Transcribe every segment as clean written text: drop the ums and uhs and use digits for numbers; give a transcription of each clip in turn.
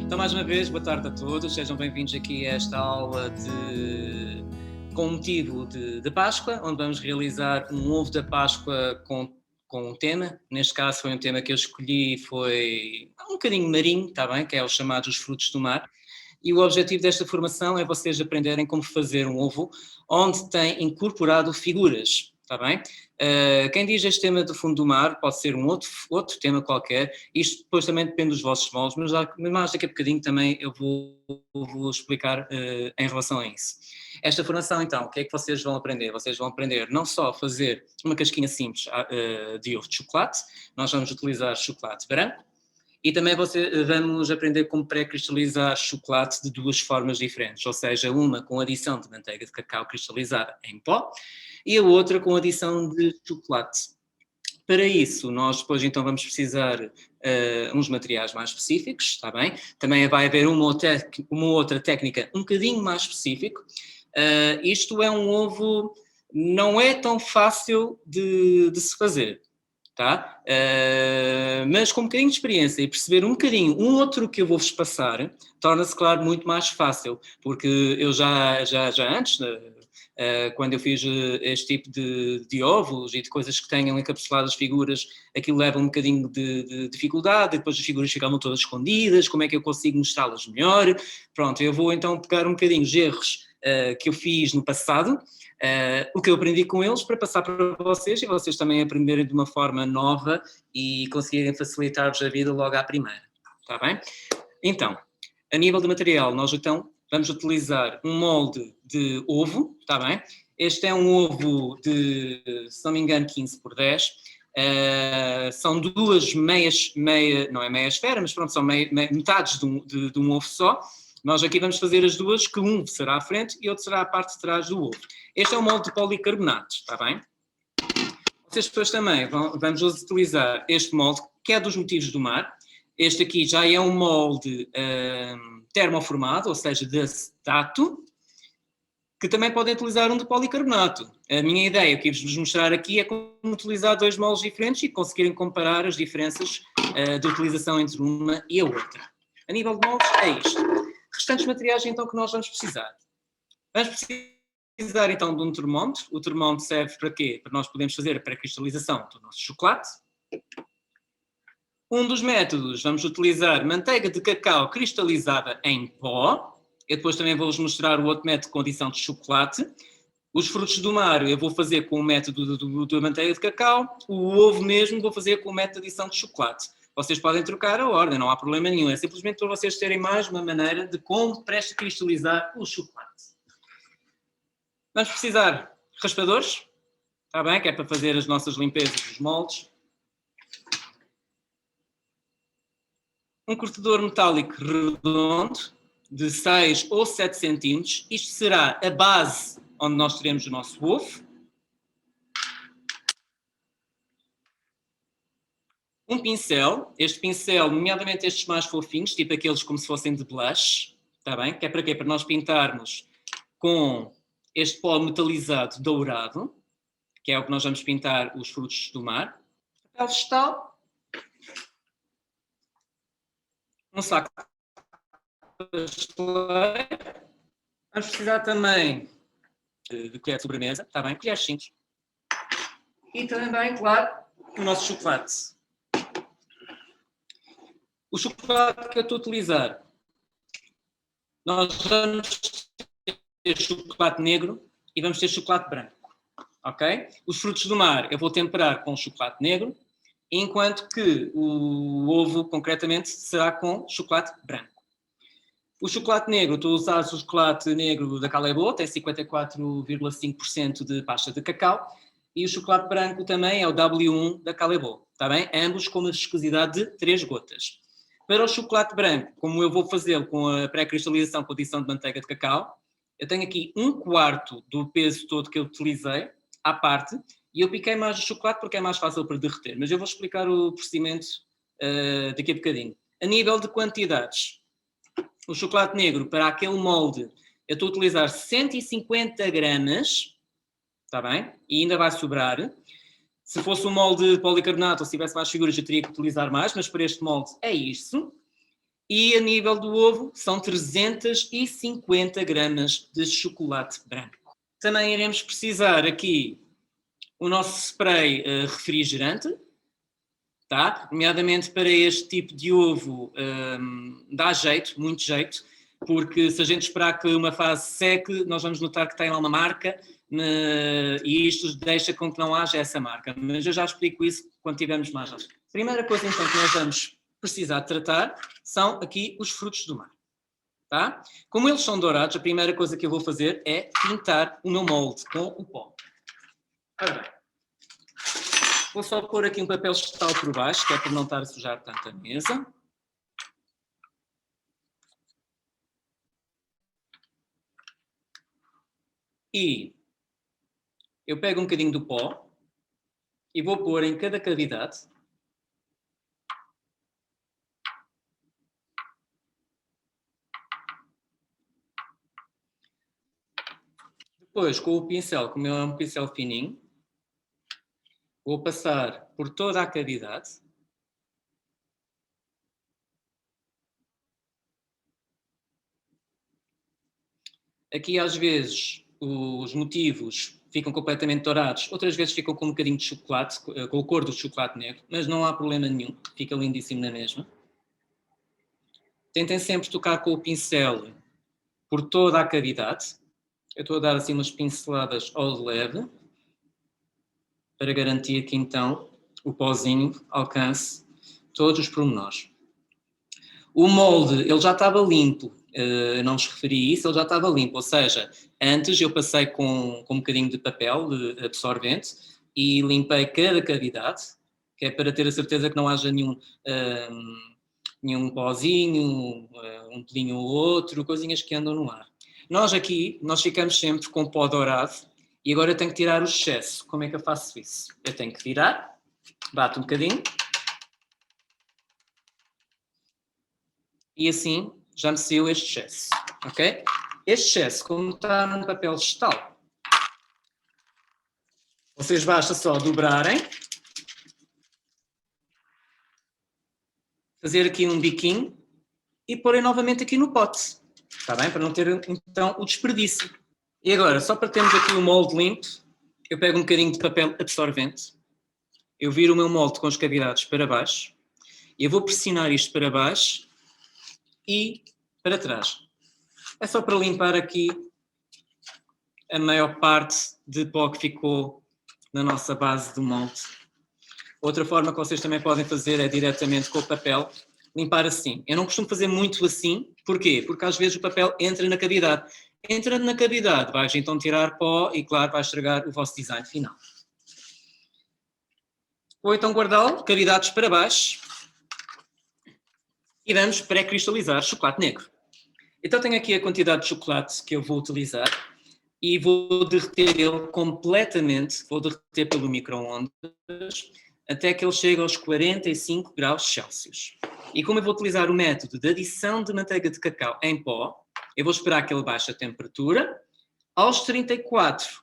Então, mais uma vez, boa tarde a todos, sejam bem-vindos aqui a esta aula com motivo de Páscoa, onde vamos realizar um ovo da Páscoa com um tema. Neste caso foi um tema que eu escolhi, foi um bocadinho marinho, está bem? Que é os chamados frutos do mar. E o objetivo desta formação é vocês aprenderem como fazer um ovo onde tem incorporado figuras, está bem? Quem diz este tema do fundo do mar pode ser um outro tema qualquer, isto depois também depende dos vossos moldes, mas daqui a bocadinho também eu vou explicar em relação a isso. Esta formação então, o que é que vocês vão aprender? Vocês vão aprender não só a fazer uma casquinha simples de ovo de chocolate, nós vamos utilizar chocolate branco, e também vamos aprender como pré-cristalizar chocolate de duas formas diferentes, ou seja, uma com adição de manteiga de cacau cristalizada em pó e a outra com adição de chocolate. Para isso, nós depois então vamos precisar uns materiais mais específicos, está bem? Também vai haver uma outra técnica um bocadinho mais específica. Isto é um ovo, não é tão fácil de se fazer. Tá? Mas com um bocadinho de experiência e perceber um bocadinho um outro que eu vou-vos passar, torna-se, claro, muito mais fácil, porque eu já antes, quando eu fiz este tipo de ovos e de coisas que tenham encapsuladas figuras, aquilo leva um bocadinho de dificuldade, depois as figuras ficavam todas escondidas, como é que eu consigo mostrá-las melhor? Pronto, eu vou então pegar um bocadinho os erros que eu fiz no passado, o que eu aprendi com eles para passar para vocês e vocês também aprenderem de uma forma nova e conseguirem facilitar-vos a vida logo à primeira, está bem? Então, a nível de material, nós então vamos utilizar um molde de ovo, está bem? Este é um ovo de, se não me engano, 15 por 10, são duas não é meia esfera, mas pronto, são metades de um ovo só. Nós aqui vamos fazer as duas, que um será à frente e outro será a parte de trás do ovo. Este é um molde de policarbonato, está bem? Vocês depois também vamos utilizar este molde, que é dos motivos do mar. Este aqui já é um molde termoformado, ou seja, de acetato, que também podem utilizar um de policarbonato. A minha ideia, o que vos mostrar aqui, é como utilizar dois moldes diferentes e conseguirem comparar as diferenças de utilização entre uma e a outra. A nível de moldes, é isto. Restantes materiais, então, que nós vamos precisar. Vamos precisar, então, de um termómetro. O termómetro serve para quê? Para nós podermos fazer a pré-cristalização do nosso chocolate. Um dos métodos, vamos utilizar manteiga de cacau cristalizada em pó. Eu depois também vou-vos mostrar o outro método com adição de chocolate. Os frutos do mar eu vou fazer com o método da manteiga de cacau. O ovo mesmo vou fazer com o método de adição de chocolate. Vocês podem trocar a ordem, não há problema nenhum. É simplesmente para vocês terem mais uma maneira de como pré-cristalizar o chocolate. Vamos precisar de raspadores, está bem? Que é para fazer as nossas limpezas dos moldes. Um cortador metálico redondo, de 6 ou 7 centímetros. Isto será a base onde nós teremos o nosso ovo. Um pincel, este pincel, nomeadamente estes mais fofinhos, tipo aqueles como se fossem de blush, está bem? Que é para quê? Para nós pintarmos com este pó metalizado dourado, que é o que nós vamos pintar os frutos do mar. Papel vegetal. Um saco de pasteleira. Vamos precisar também de colher de sobremesa, está bem? Colheres simples. E também, claro, o nosso chocolate. O chocolate que eu estou a utilizar, nós vamos ter chocolate negro e vamos ter chocolate branco, ok? Os frutos do mar eu vou temperar com chocolate negro, enquanto que o ovo, concretamente, será com chocolate branco. O chocolate negro, estou a usar o chocolate negro da Calebo, tem 54,5% de pasta de cacau, e o chocolate branco também é o W1 da Calebo, está bem? Ambos com uma viscosidade de 3 gotas. Para o chocolate branco, como eu vou fazê-lo com a pré-cristalização com adição de manteiga de cacau, eu tenho aqui 1/4 do peso todo que eu utilizei, à parte, e eu piquei mais o chocolate porque é mais fácil para derreter. Mas eu vou explicar o procedimento daqui a bocadinho. A nível de quantidades, o chocolate negro, para aquele molde, eu estou a utilizar 150 gramas, está bem? E ainda vai sobrar. Se fosse um molde de policarbonato ou se tivesse mais figuras, eu teria que utilizar mais, mas para este molde é isso. E a nível do ovo, são 350 gramas de chocolate branco. Também iremos precisar aqui o nosso spray refrigerante, tá? Nomeadamente para este tipo de ovo dá jeito, muito jeito, porque se a gente esperar que uma fase seque, nós vamos notar que tem lá uma marca e isto deixa com que não haja essa marca. Mas eu já explico isso quando tivermos mais. A primeira coisa então que nós vamos precisar de tratar são aqui os frutos do mar. Tá? Como eles são dourados, a primeira coisa que eu vou fazer é pintar o meu molde com o pó. Ora bem, vou só pôr aqui um papel vegetal por baixo, que é para não estar a sujar tanto a mesa. E eu pego um bocadinho do pó e vou pôr em cada cavidade. Depois, com o pincel, como é um pincel fininho, vou passar por toda a cavidade. Aqui, às vezes, os motivos ficam completamente dourados, outras vezes ficam com um bocadinho de chocolate, com a cor do chocolate negro, mas não há problema nenhum, fica lindíssimo na mesma. Tentem sempre tocar com o pincel por toda a cavidade. Eu estou a dar assim umas pinceladas ao de leve, para garantir que então o pozinho alcance todos os pormenores. O molde, ele já estava limpo, eu não vos referi isso, ele já estava limpo, ou seja, antes eu passei com um bocadinho de papel de absorvente e limpei cada cavidade, que é para ter a certeza que não haja nenhum pozinho, um pelinho ou outro, coisinhas que andam no ar. Nós ficamos sempre com pó dourado e agora eu tenho que tirar o excesso. Como é que eu faço isso? Eu tenho que virar, bato um bocadinho e assim já me saiu este excesso, ok? Este excesso, como está num papel vegetal, vocês basta só dobrarem, fazer aqui um biquinho e porem novamente aqui no pote, está bem? Para não ter então o desperdício. E agora, só para termos aqui o molde limpo, eu pego um bocadinho de papel absorvente, eu viro o meu molde com as cavidades para baixo, e eu vou pressionar isto para baixo e para trás. É só para limpar aqui a maior parte de pó que ficou na nossa base do molde. Outra forma que vocês também podem fazer é diretamente com o papel, limpar assim. Eu não costumo fazer muito assim, porquê? Porque às vezes o papel entra na cavidade. Entrando na cavidade, vais então tirar pó e, claro, vai estragar o vosso design final. Vou então guardá-lo, cavidades para baixo, e vamos pré-cristalizar chocolate negro. Então tenho aqui a quantidade de chocolate que eu vou utilizar e vou derreter ele completamente, vou derreter pelo micro-ondas, até que ele chegue aos 45 graus Celsius. E como eu vou utilizar o método de adição de manteiga de cacau em pó, eu vou esperar que ele baixe a temperatura. Aos 34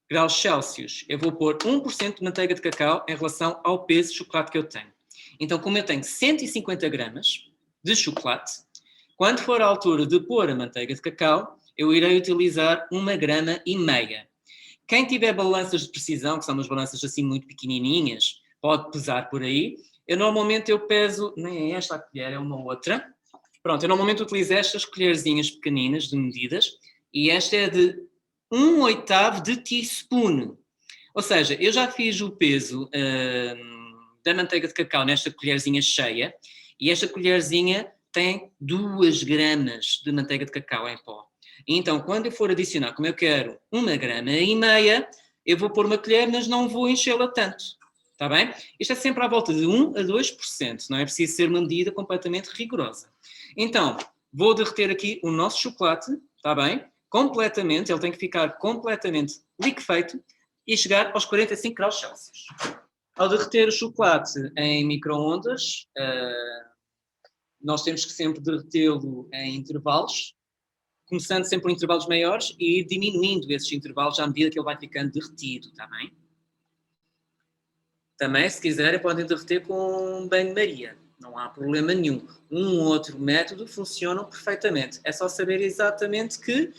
graus Celsius, eu vou pôr 1% de manteiga de cacau em relação ao peso de chocolate que eu tenho. Então, como eu tenho 150 gramas de chocolate, quando for a altura de pôr a manteiga de cacau, eu irei utilizar 1,5 grama. Quem tiver balanças de precisão, que são umas balanças assim muito pequenininhas, pode pesar por aí. Eu normalmente peso, nem é esta a colher, é uma outra. Pronto, eu normalmente utilizo estas colherzinhas pequeninas de medidas e esta é de 1/8 de teaspoon. Ou seja, eu já fiz o peso da manteiga de cacau nesta colherzinha cheia e esta colherzinha tem 2 gramas de manteiga de cacau em pó. Então, quando eu for adicionar, como eu quero 1,5 grama, eu vou pôr uma colher, mas não vou enchê-la tanto. Está bem? Isto é sempre à volta de 1 a 2%, não é preciso ser uma medida completamente rigorosa. Então, vou derreter aqui o nosso chocolate, está bem? Completamente, ele tem que ficar completamente liquefeito e chegar aos 45 graus Celsius. Ao derreter o chocolate em micro-ondas, nós temos que sempre derretê-lo em intervalos, começando sempre por intervalos maiores e diminuindo esses intervalos à medida que ele vai ficando derretido, está bem? Também, se quiserem, podem derreter com banho-maria, não há problema nenhum. Um ou outro método funcionam perfeitamente. É só saber exatamente que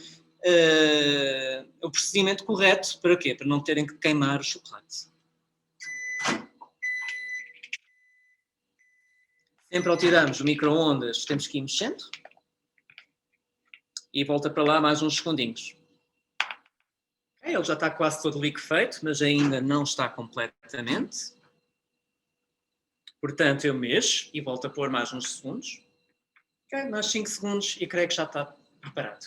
o procedimento correto, para quê? Para não terem que queimar o chocolate. Sempre ao tirarmos o micro-ondas, temos que ir mexendo. E volta para lá mais uns segundinhos. Okay, ele já está quase todo liquefeito, mas ainda não está completamente. Portanto, eu mexo e volto a pôr mais uns segundos. Okay, mais 5 segundos e creio que já está preparado.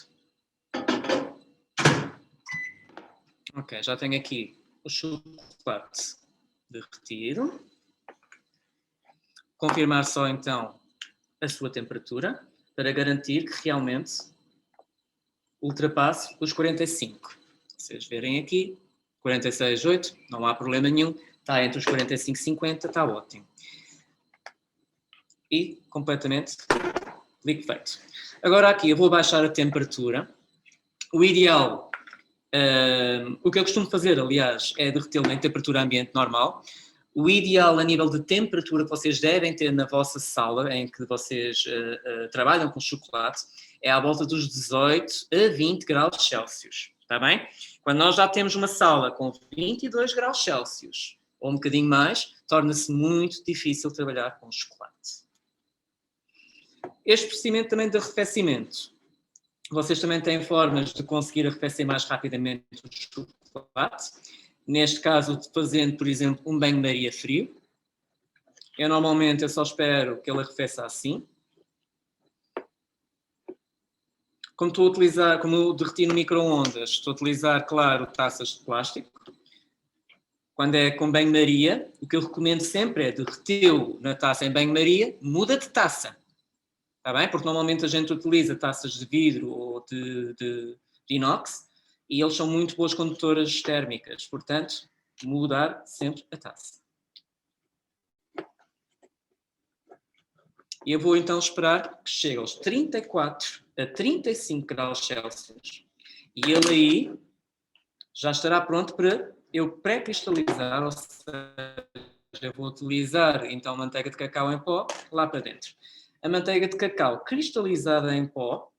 Ok, já tenho aqui o chocolate derretido. Confirmar só então a sua temperatura para garantir que realmente ultrapasse os 45. Vocês verem aqui, 46,8, não há problema nenhum. Está entre os 45 e 50, está ótimo. E completamente liquefeito. Agora aqui eu vou baixar a temperatura. O ideal, o que eu costumo fazer, aliás, é derretê-lo em temperatura ambiente normal. O ideal a nível de temperatura que vocês devem ter na vossa sala em que vocês trabalham com chocolate é à volta dos 18 a 20 graus Celsius. Está bem? Quando nós já temos uma sala com 22 graus Celsius ou um bocadinho mais, torna-se muito difícil trabalhar com chocolate. Este procedimento também de arrefecimento. Vocês também têm formas de conseguir arrefecer mais rapidamente o chocolate. Neste caso, fazendo, por exemplo, um banho-maria frio. Eu normalmente só espero que ele arrefeça assim. Como eu derreti no micro-ondas, estou a utilizar, claro, taças de plástico. Quando é com banho-maria, o que eu recomendo sempre é derretê-lo na taça em banho-maria, muda de taça. Está bem? Porque normalmente a gente utiliza taças de vidro ou de inox e eles são muito boas condutoras térmicas. Portanto, mudar sempre a taça. E eu vou então esperar que chegue aos 34 a 35 graus Celsius. E ele aí já estará pronto para eu pré-cristalizar, ou seja, eu vou utilizar então manteiga de cacau em pó lá para dentro. A manteiga de cacau cristalizada em pó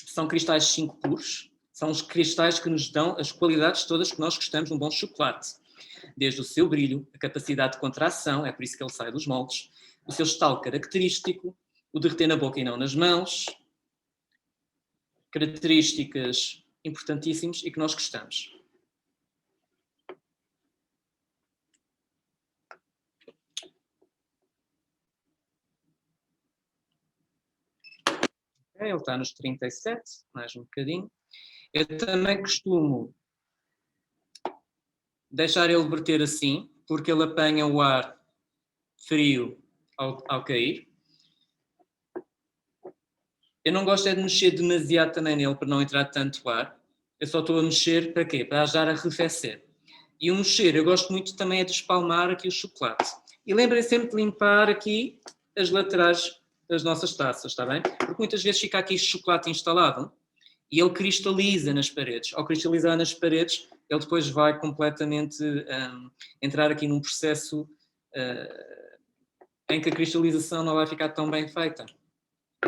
são cristais 5 puros, são os cristais que nos dão as qualidades todas que nós gostamos de um bom chocolate. Desde o seu brilho, a capacidade de contração, é por isso que ele sai dos moldes, o seu estalo característico, o derreter na boca e não nas mãos, características importantíssimas e que nós gostamos. Ele está nos 37, mais um bocadinho. Eu também costumo deixar ele verter assim, porque ele apanha o ar frio ao cair. Eu não gosto de mexer demasiado também nele para não entrar tanto ar. Eu só estou a mexer para quê? Para ajudar a arrefecer. E o mexer, eu gosto muito também é de espalmar aqui o chocolate. E lembrem sempre de limpar aqui as laterais das nossas taças, está bem? Porque muitas vezes fica aqui chocolate instalado e ele cristaliza nas paredes. Ao cristalizar nas paredes, ele depois vai completamente entrar aqui num processo em que a cristalização não vai ficar tão bem feita.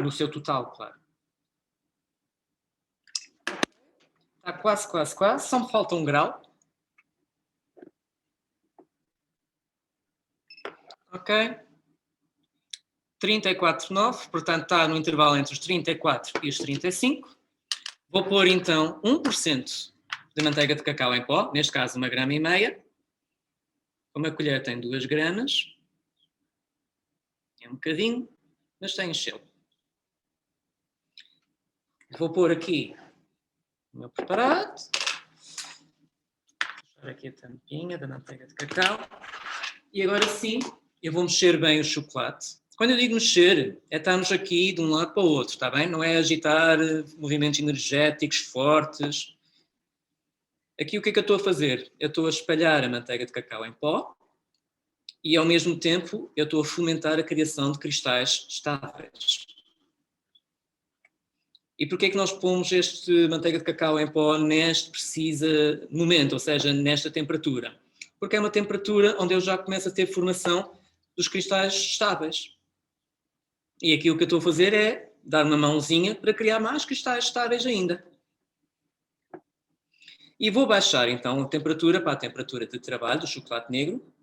No seu total, claro. Está quase. Só me falta um grau. Ok. 34,9, portanto está no intervalo entre os 34 e os 35. Vou pôr então 1% de manteiga de cacau em pó, neste caso 1,5 gramas. Uma colher tem 2 gramas. É um bocadinho, mas tem encheu. Vou pôr aqui o meu preparado. Vou puxar aqui a tampinha da manteiga de cacau. E agora sim, eu vou mexer bem o chocolate. Quando eu digo mexer, é estarmos aqui de um lado para o outro, está bem? Não é agitar movimentos energéticos fortes. Aqui o que é que eu estou a fazer? Eu estou a espalhar a manteiga de cacau em pó e ao mesmo tempo eu estou a fomentar a criação de cristais estáveis. E porquê é que nós pomos este manteiga de cacau em pó neste preciso momento, ou seja, nesta temperatura? Porque é uma temperatura onde eu já começo a ter formação dos cristais estáveis. E aqui o que eu estou a fazer é dar uma mãozinha para criar mais cristais estáveis ainda. E vou baixar então a temperatura para a temperatura de trabalho do chocolate negro,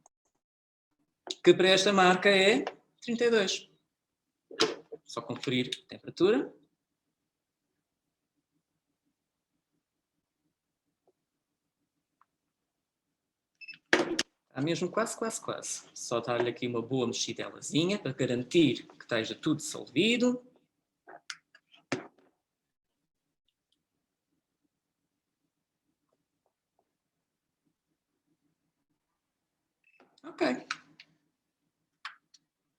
que para esta marca é 32. Só conferir a temperatura. Está mesmo quase. Só dar-lhe aqui uma boa mexidelazinha para garantir que esteja tudo dissolvido. Ok.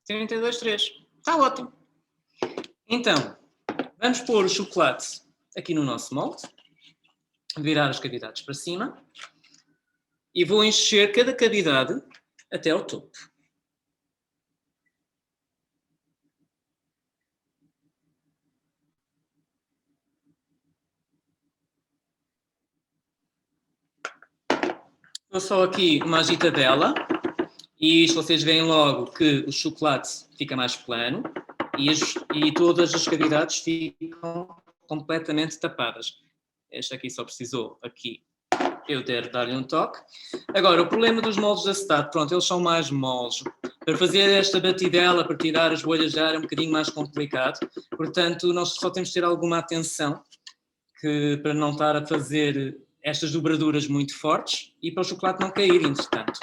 32,3. Está ótimo. Então, vamos pôr o chocolate aqui no nosso molde. Virar as cavidades para cima. E vou encher cada cavidade até ao topo. Dou só aqui uma agitadela. E isto vocês veem logo que o chocolate fica mais plano e todas as cavidades ficam completamente tapadas. Esta aqui só precisou aqui eu dar-lhe um toque. Agora, o problema dos moldes de acetato, pronto, eles são mais moles. Para fazer esta batidela, para tirar as bolhas de ar, é um bocadinho mais complicado. Portanto, nós só temos de ter alguma atenção para não estar a fazer estas dobraduras muito fortes e para o chocolate não cair, entretanto.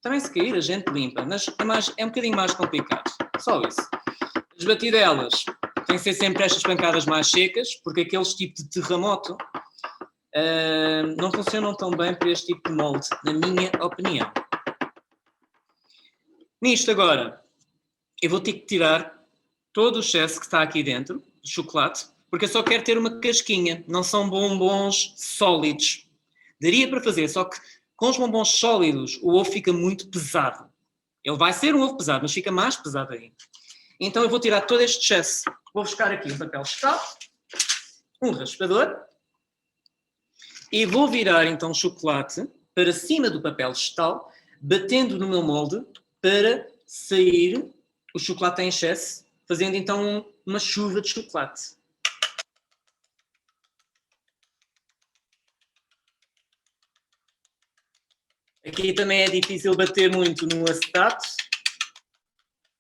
Também se cair a gente limpa, mas é um bocadinho mais complicado. Só isso. As batidelas têm que ser sempre estas pancadas mais secas, porque aqueles tipos de terremoto não funcionam tão bem para este tipo de molde, na minha opinião. Nisto agora, eu vou ter que tirar todo o excesso que está aqui dentro, do chocolate, porque eu só quero ter uma casquinha, não são bombons sólidos. Daria para fazer, só que com os bombons sólidos, o ovo fica muito pesado. Ele vai ser um ovo pesado, mas fica mais pesado ainda. Então eu vou tirar todo este excesso. Vou buscar aqui um papel vegetal, um raspador, e vou virar então o chocolate para cima do papel vegetal, batendo no meu molde para sair o chocolate em excesso, fazendo então uma chuva de chocolate. Aqui também é difícil bater muito no acetato,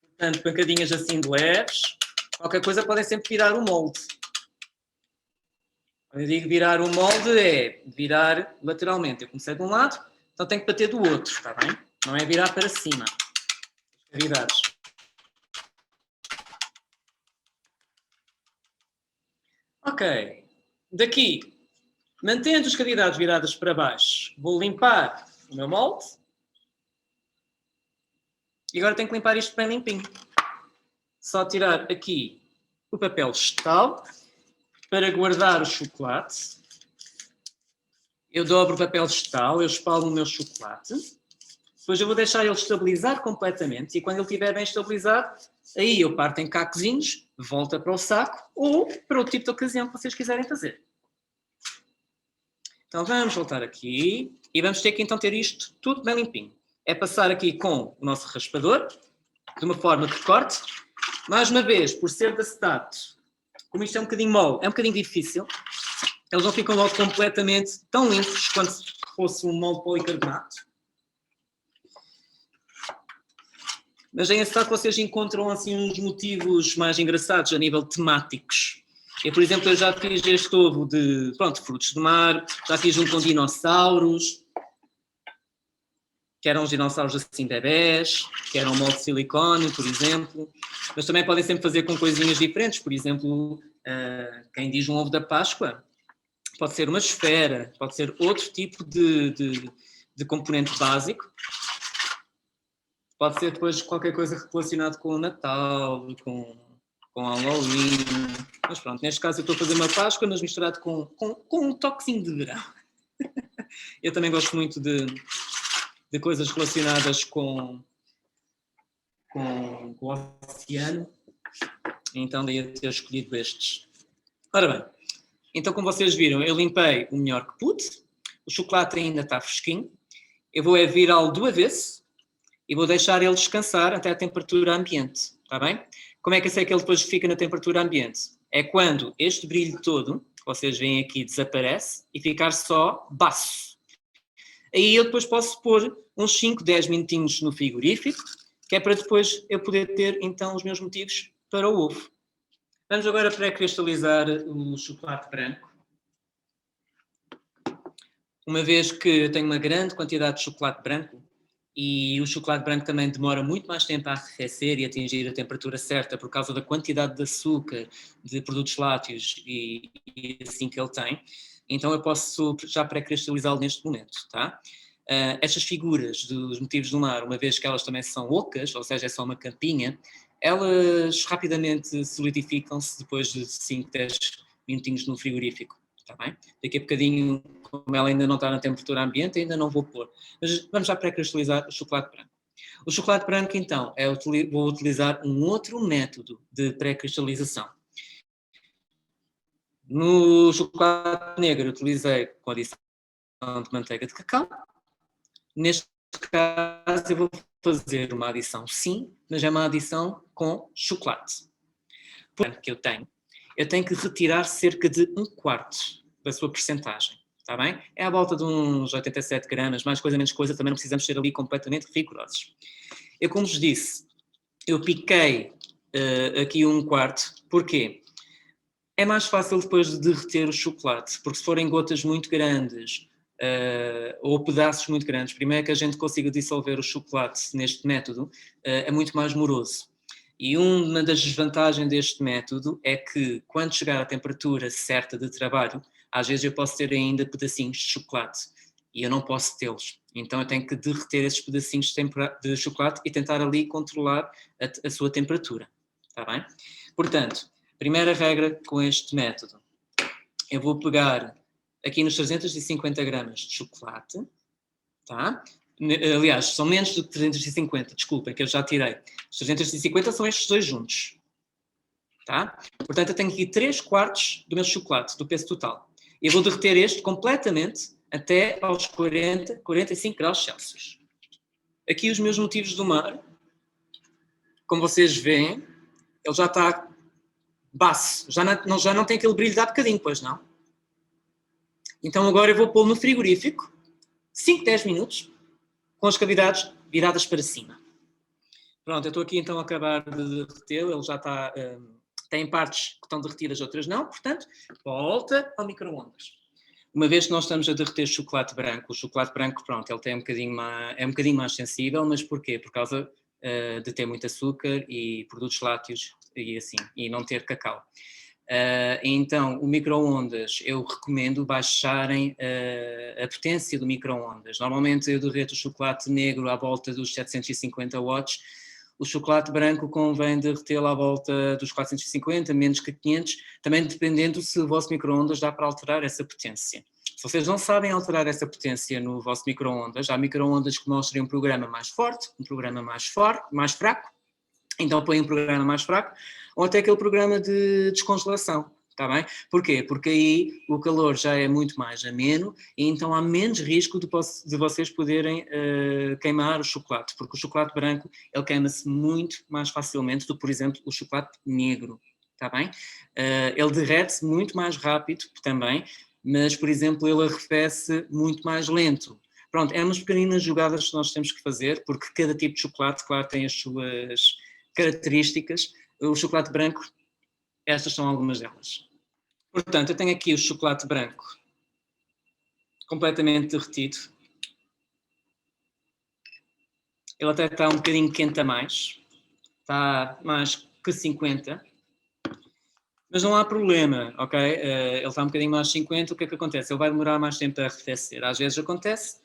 portanto, pancadinhas assim de leves. Qualquer coisa podem sempre virar o molde. Quando eu digo virar o molde, é virar lateralmente. Eu comecei de um lado, então tenho que bater do outro, está bem? Não é virar para cima. As cavidades. Ok. Daqui, mantendo as cavidades viradas para baixo, vou limpar o meu molde. E agora tenho que limpar isto bem limpinho. Só tirar aqui o papel vegetal para guardar o chocolate. Eu dobro o papel vegetal, eu espalho o meu chocolate. Depois eu vou deixar ele estabilizar completamente e quando ele estiver bem estabilizado, aí eu parto em cacozinhos, volta para o saco ou para outro tipo de ocasião que vocês quiserem fazer. Então vamos voltar aqui e vamos ter que então ter isto tudo bem limpinho. É passar aqui com o nosso raspador, de uma forma que corte. Mais uma vez, por ser de acetato, como isto é um bocadinho mole, é um bocadinho difícil, eles não ficam logo completamente tão limpos quanto se fosse um molde de policarbonato. Mas em acetato vocês encontram assim uns motivos mais engraçados a nível temáticos. Por exemplo, eu já fiz este ovo de frutos do mar, já fiz um com dinossauros, que eram os dinossauros assim bebés, que eram molde de silicone, por exemplo. Mas também podem sempre fazer com coisinhas diferentes. Por exemplo, quem diz um ovo da Páscoa, pode ser uma esfera, pode ser outro tipo de componente básico. Pode ser depois qualquer coisa relacionada com o Natal, com Halloween. Mas pronto, neste caso eu estou a fazer uma Páscoa, mas misturado com um toquezinho de verão. Eu também gosto muito de coisas relacionadas com o oceano. Então daí a ter escolhido estes. Ora bem, então como vocês viram, eu limpei o melhor que pude. O chocolate ainda está fresquinho. Eu vou virá-lo do avesso e vou deixar ele descansar até a temperatura ambiente, está bem? Como é que eu sei que ele depois fica na temperatura ambiente? É quando este brilho todo, que vocês veem aqui, desaparece e ficar só baço. Aí eu depois posso pôr uns 5, 10 minutinhos no frigorífico, que é para depois eu poder ter então os meus motivos para o ovo. Vamos agora pré-cristalizar o chocolate branco. Uma vez que eu tenho uma grande quantidade de chocolate branco, e o chocolate branco também demora muito mais tempo a arrefecer e atingir a temperatura certa por causa da quantidade de açúcar, de produtos lácteos e assim que ele tem, então eu posso já pré-cristalizá-lo neste momento, tá? Estas figuras dos motivos do mar, uma vez que elas também são ocas, ou seja, é só uma campinha, elas rapidamente solidificam-se depois de 5, 10 minutinhos no frigorífico. Está bem? Daqui a bocadinho, como ela ainda não está na temperatura ambiente, ainda não vou pôr. Mas vamos já pré-cristalizar o chocolate branco. O chocolate branco, então, vou utilizar um outro método de pré-cristalização. No chocolate negro, utilizei com adição de manteiga de cacau. Neste caso, eu vou fazer uma adição, sim, mas é uma adição com chocolate. Portanto, que eu tenho que retirar cerca de 1/4 da sua percentagem, está bem? É à volta de uns 87 gramas, mais coisa, menos coisa, também não precisamos ser ali completamente rigorosos. Eu, como vos disse, eu piquei aqui 1/4, porquê? É mais fácil depois de derreter o chocolate, porque se forem gotas muito grandes ou pedaços muito grandes, primeiro que a gente consiga dissolver o chocolate neste método, é muito mais moroso. E uma das desvantagens deste método é que, quando chegar à temperatura certa de trabalho, às vezes eu posso ter ainda pedacinhos de chocolate e eu não posso tê-los. Então eu tenho que derreter esses pedacinhos de chocolate e tentar ali controlar a sua temperatura. Está bem? Portanto, primeira regra com este método. Eu vou pegar aqui nos 350 gramas de chocolate, tá? Aliás, são menos de 350, desculpem, que eu já tirei. Os 350 são estes dois juntos. Tá? Portanto, eu tenho aqui 3/4 do meu chocolate, do peso total. E vou derreter este completamente até aos 40, 45 graus Celsius. Aqui os meus motivos do mar, como vocês veem, ele já está baço. Já não tem aquele brilho de há bocadinho, pois não? Então agora eu vou pô-lo no frigorífico, 5, 10 minutos, com as cavidades viradas para cima. Pronto, eu estou aqui então a acabar de derretê-lo, ele já está, tem partes que estão derretidas, outras não, portanto, volta ao micro-ondas. Uma vez que nós estamos a derreter chocolate branco, o chocolate branco, pronto, ele tem é um bocadinho mais sensível, mas porquê? Por causa de ter muito açúcar e produtos lácteos e assim, e não ter cacau. Então, o micro-ondas, eu recomendo baixarem a potência do micro-ondas. Normalmente eu derreto o chocolate negro à volta dos 750 watts, o chocolate branco convém derretê-lo à volta dos 450, menos que 500, também dependendo se o vosso micro-ondas dá para alterar essa potência. Se vocês não sabem alterar essa potência no vosso micro-ondas, há micro-ondas que mostrem um programa mais forte, um programa mais fraco, então põem um programa mais fraco, ou até aquele programa de descongelação, está bem? Porquê? Porque aí o calor já é muito mais ameno e então há menos risco de vocês poderem queimar o chocolate, porque o chocolate branco, ele queima-se muito mais facilmente do que, por exemplo, o chocolate negro, está bem? Ele derrete-se muito mais rápido também, mas, por exemplo, ele arrefece muito mais lento. Pronto, é umas pequeninas jogadas que nós temos que fazer, porque cada tipo de chocolate, claro, tem as suas características. O chocolate branco, estas são algumas delas. Portanto, eu tenho aqui o chocolate branco completamente derretido. Ele até está um bocadinho quente a mais. Está mais que 50. Mas não há problema, ok? Ele está um bocadinho mais 50, o que é que acontece? Ele vai demorar mais tempo a arrefecer. Às vezes acontece.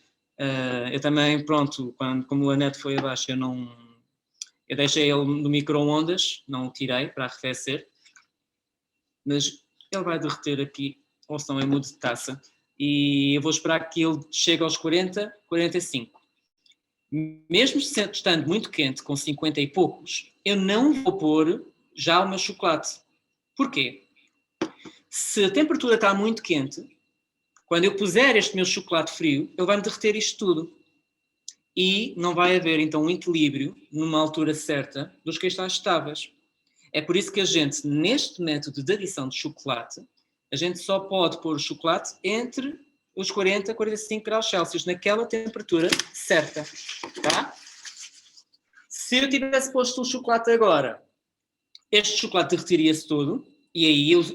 Eu também, pronto, como a net foi abaixo, eu deixei ele no micro-ondas, não o tirei para arrefecer, mas ele vai derreter aqui, ou se não em mudo de taça, e eu vou esperar que ele chegue aos 40, 45. Mesmo estando muito quente, com 50 e poucos, eu não vou pôr já o meu chocolate. Porquê? Se a temperatura está muito quente, quando eu puser este meu chocolate frio, ele vai-me derreter isto tudo. E não vai haver, então, um equilíbrio, numa altura certa, dos cristais estáveis. É por isso que a gente, neste método de adição de chocolate, a gente só pode pôr o chocolate entre os 40 e 45 graus Celsius, naquela temperatura certa, tá? Se eu tivesse posto o chocolate agora, este chocolate derretiria-se todo, e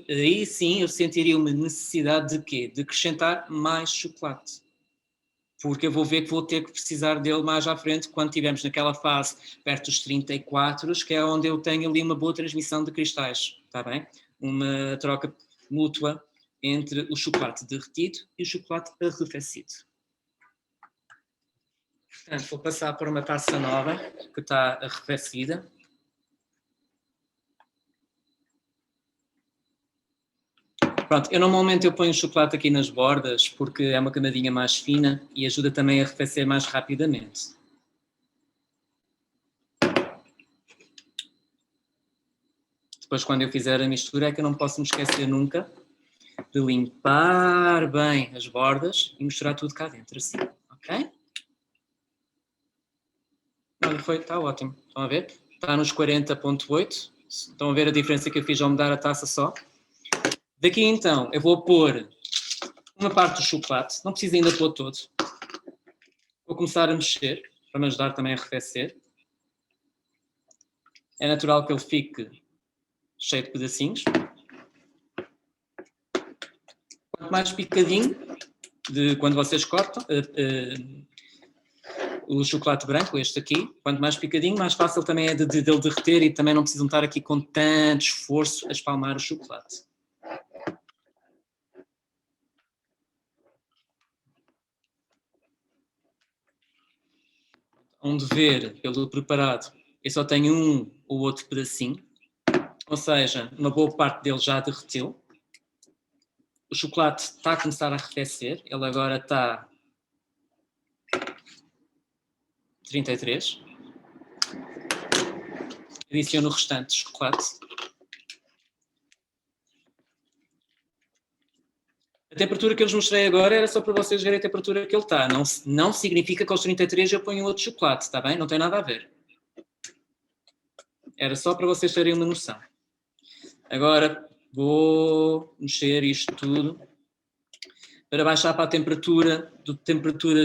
aí sim eu sentiria uma necessidade de quê? De acrescentar mais chocolate. Porque eu vou ver que vou ter que precisar dele mais à frente, quando estivermos naquela fase perto dos 34, que é onde eu tenho ali uma boa transmissão de cristais, está bem? Uma troca mútua entre o chocolate derretido e o chocolate arrefecido. Portanto, vou passar por uma taça nova, que está arrefecida. Pronto, eu normalmente ponho o chocolate aqui nas bordas, porque é uma camadinha mais fina e ajuda também a arrefecer mais rapidamente. Depois, quando eu fizer a mistura, é que eu não posso me esquecer nunca de limpar bem as bordas e misturar tudo cá dentro, assim, ok? Olha, está ótimo. Estão a ver? Está nos 40,8. Estão a ver a diferença que eu fiz ao mudar a taça só? Daqui, então, eu vou pôr uma parte do chocolate. Não preciso ainda pôr todo. Vou começar a mexer, para me ajudar também a arrefecer. É natural que ele fique cheio de pedacinhos. Quanto mais picadinho, de quando vocês cortam o chocolate branco, este aqui, quanto mais picadinho, mais fácil também é de ele derreter e também não precisam estar aqui com tanto esforço a espalmar o chocolate. Onde ver pelo preparado, eu só tenho um ou outro pedacinho, ou seja, uma boa parte dele já derreteu. O chocolate está a começar a arrefecer, ele agora está 33. Adiciono o restante de chocolate. A temperatura que eu vos mostrei agora era só para vocês verem a temperatura que ele está. Não significa que aos 33 eu ponho outro chocolate, está bem? Não tem nada a ver. Era só para vocês terem uma noção. Agora vou mexer isto tudo para baixar para a temperatura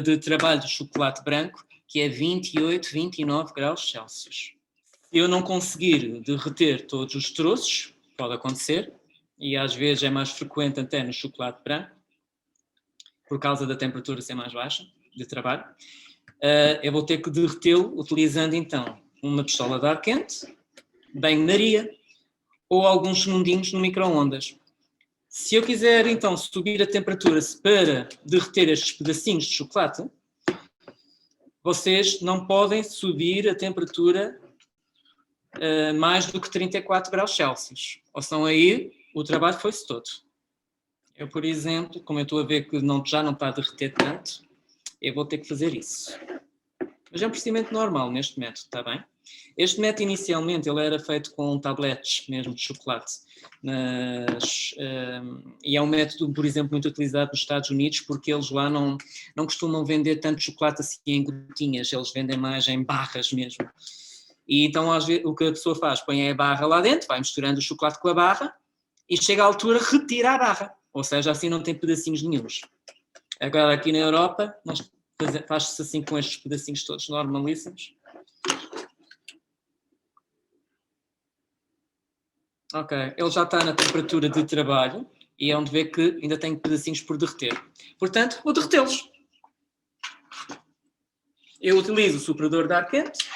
de trabalho do chocolate branco, que é 28, 29 graus Celsius. Se eu não conseguir derreter todos os troços, pode acontecer, e às vezes é mais frequente até no chocolate branco, por causa da temperatura ser mais baixa de trabalho, eu vou ter que derretê-lo utilizando então uma pistola de ar quente, banho-maria ou alguns segundinhos no micro-ondas. Se eu quiser então subir a temperatura para derreter estes pedacinhos de chocolate, vocês não podem subir a temperatura mais do que 34 graus Celsius. Ou senão aí o trabalho foi-se todo. Eu, por exemplo, como eu estou a ver que já não está a derreter tanto, eu vou ter que fazer isso. Mas é um procedimento normal neste método, está bem? Este método inicialmente ele era feito com tabletes mesmo de chocolate. E é um método, por exemplo, muito utilizado nos Estados Unidos porque eles lá não costumam vender tanto chocolate assim em gotinhas, eles vendem mais em barras mesmo. E então às vezes, o que a pessoa faz, põe a barra lá dentro, vai misturando o chocolate com a barra e chega à altura, retira a barra. Ou seja, assim não tem pedacinhos nenhuns. Agora aqui na Europa, faz-se assim com estes pedacinhos todos normalíssimos. Ok, ele já está na temperatura de trabalho e é onde vê que ainda tem pedacinhos por derreter. Portanto, vou derretê-los. Eu utilizo o soprador de ar quente.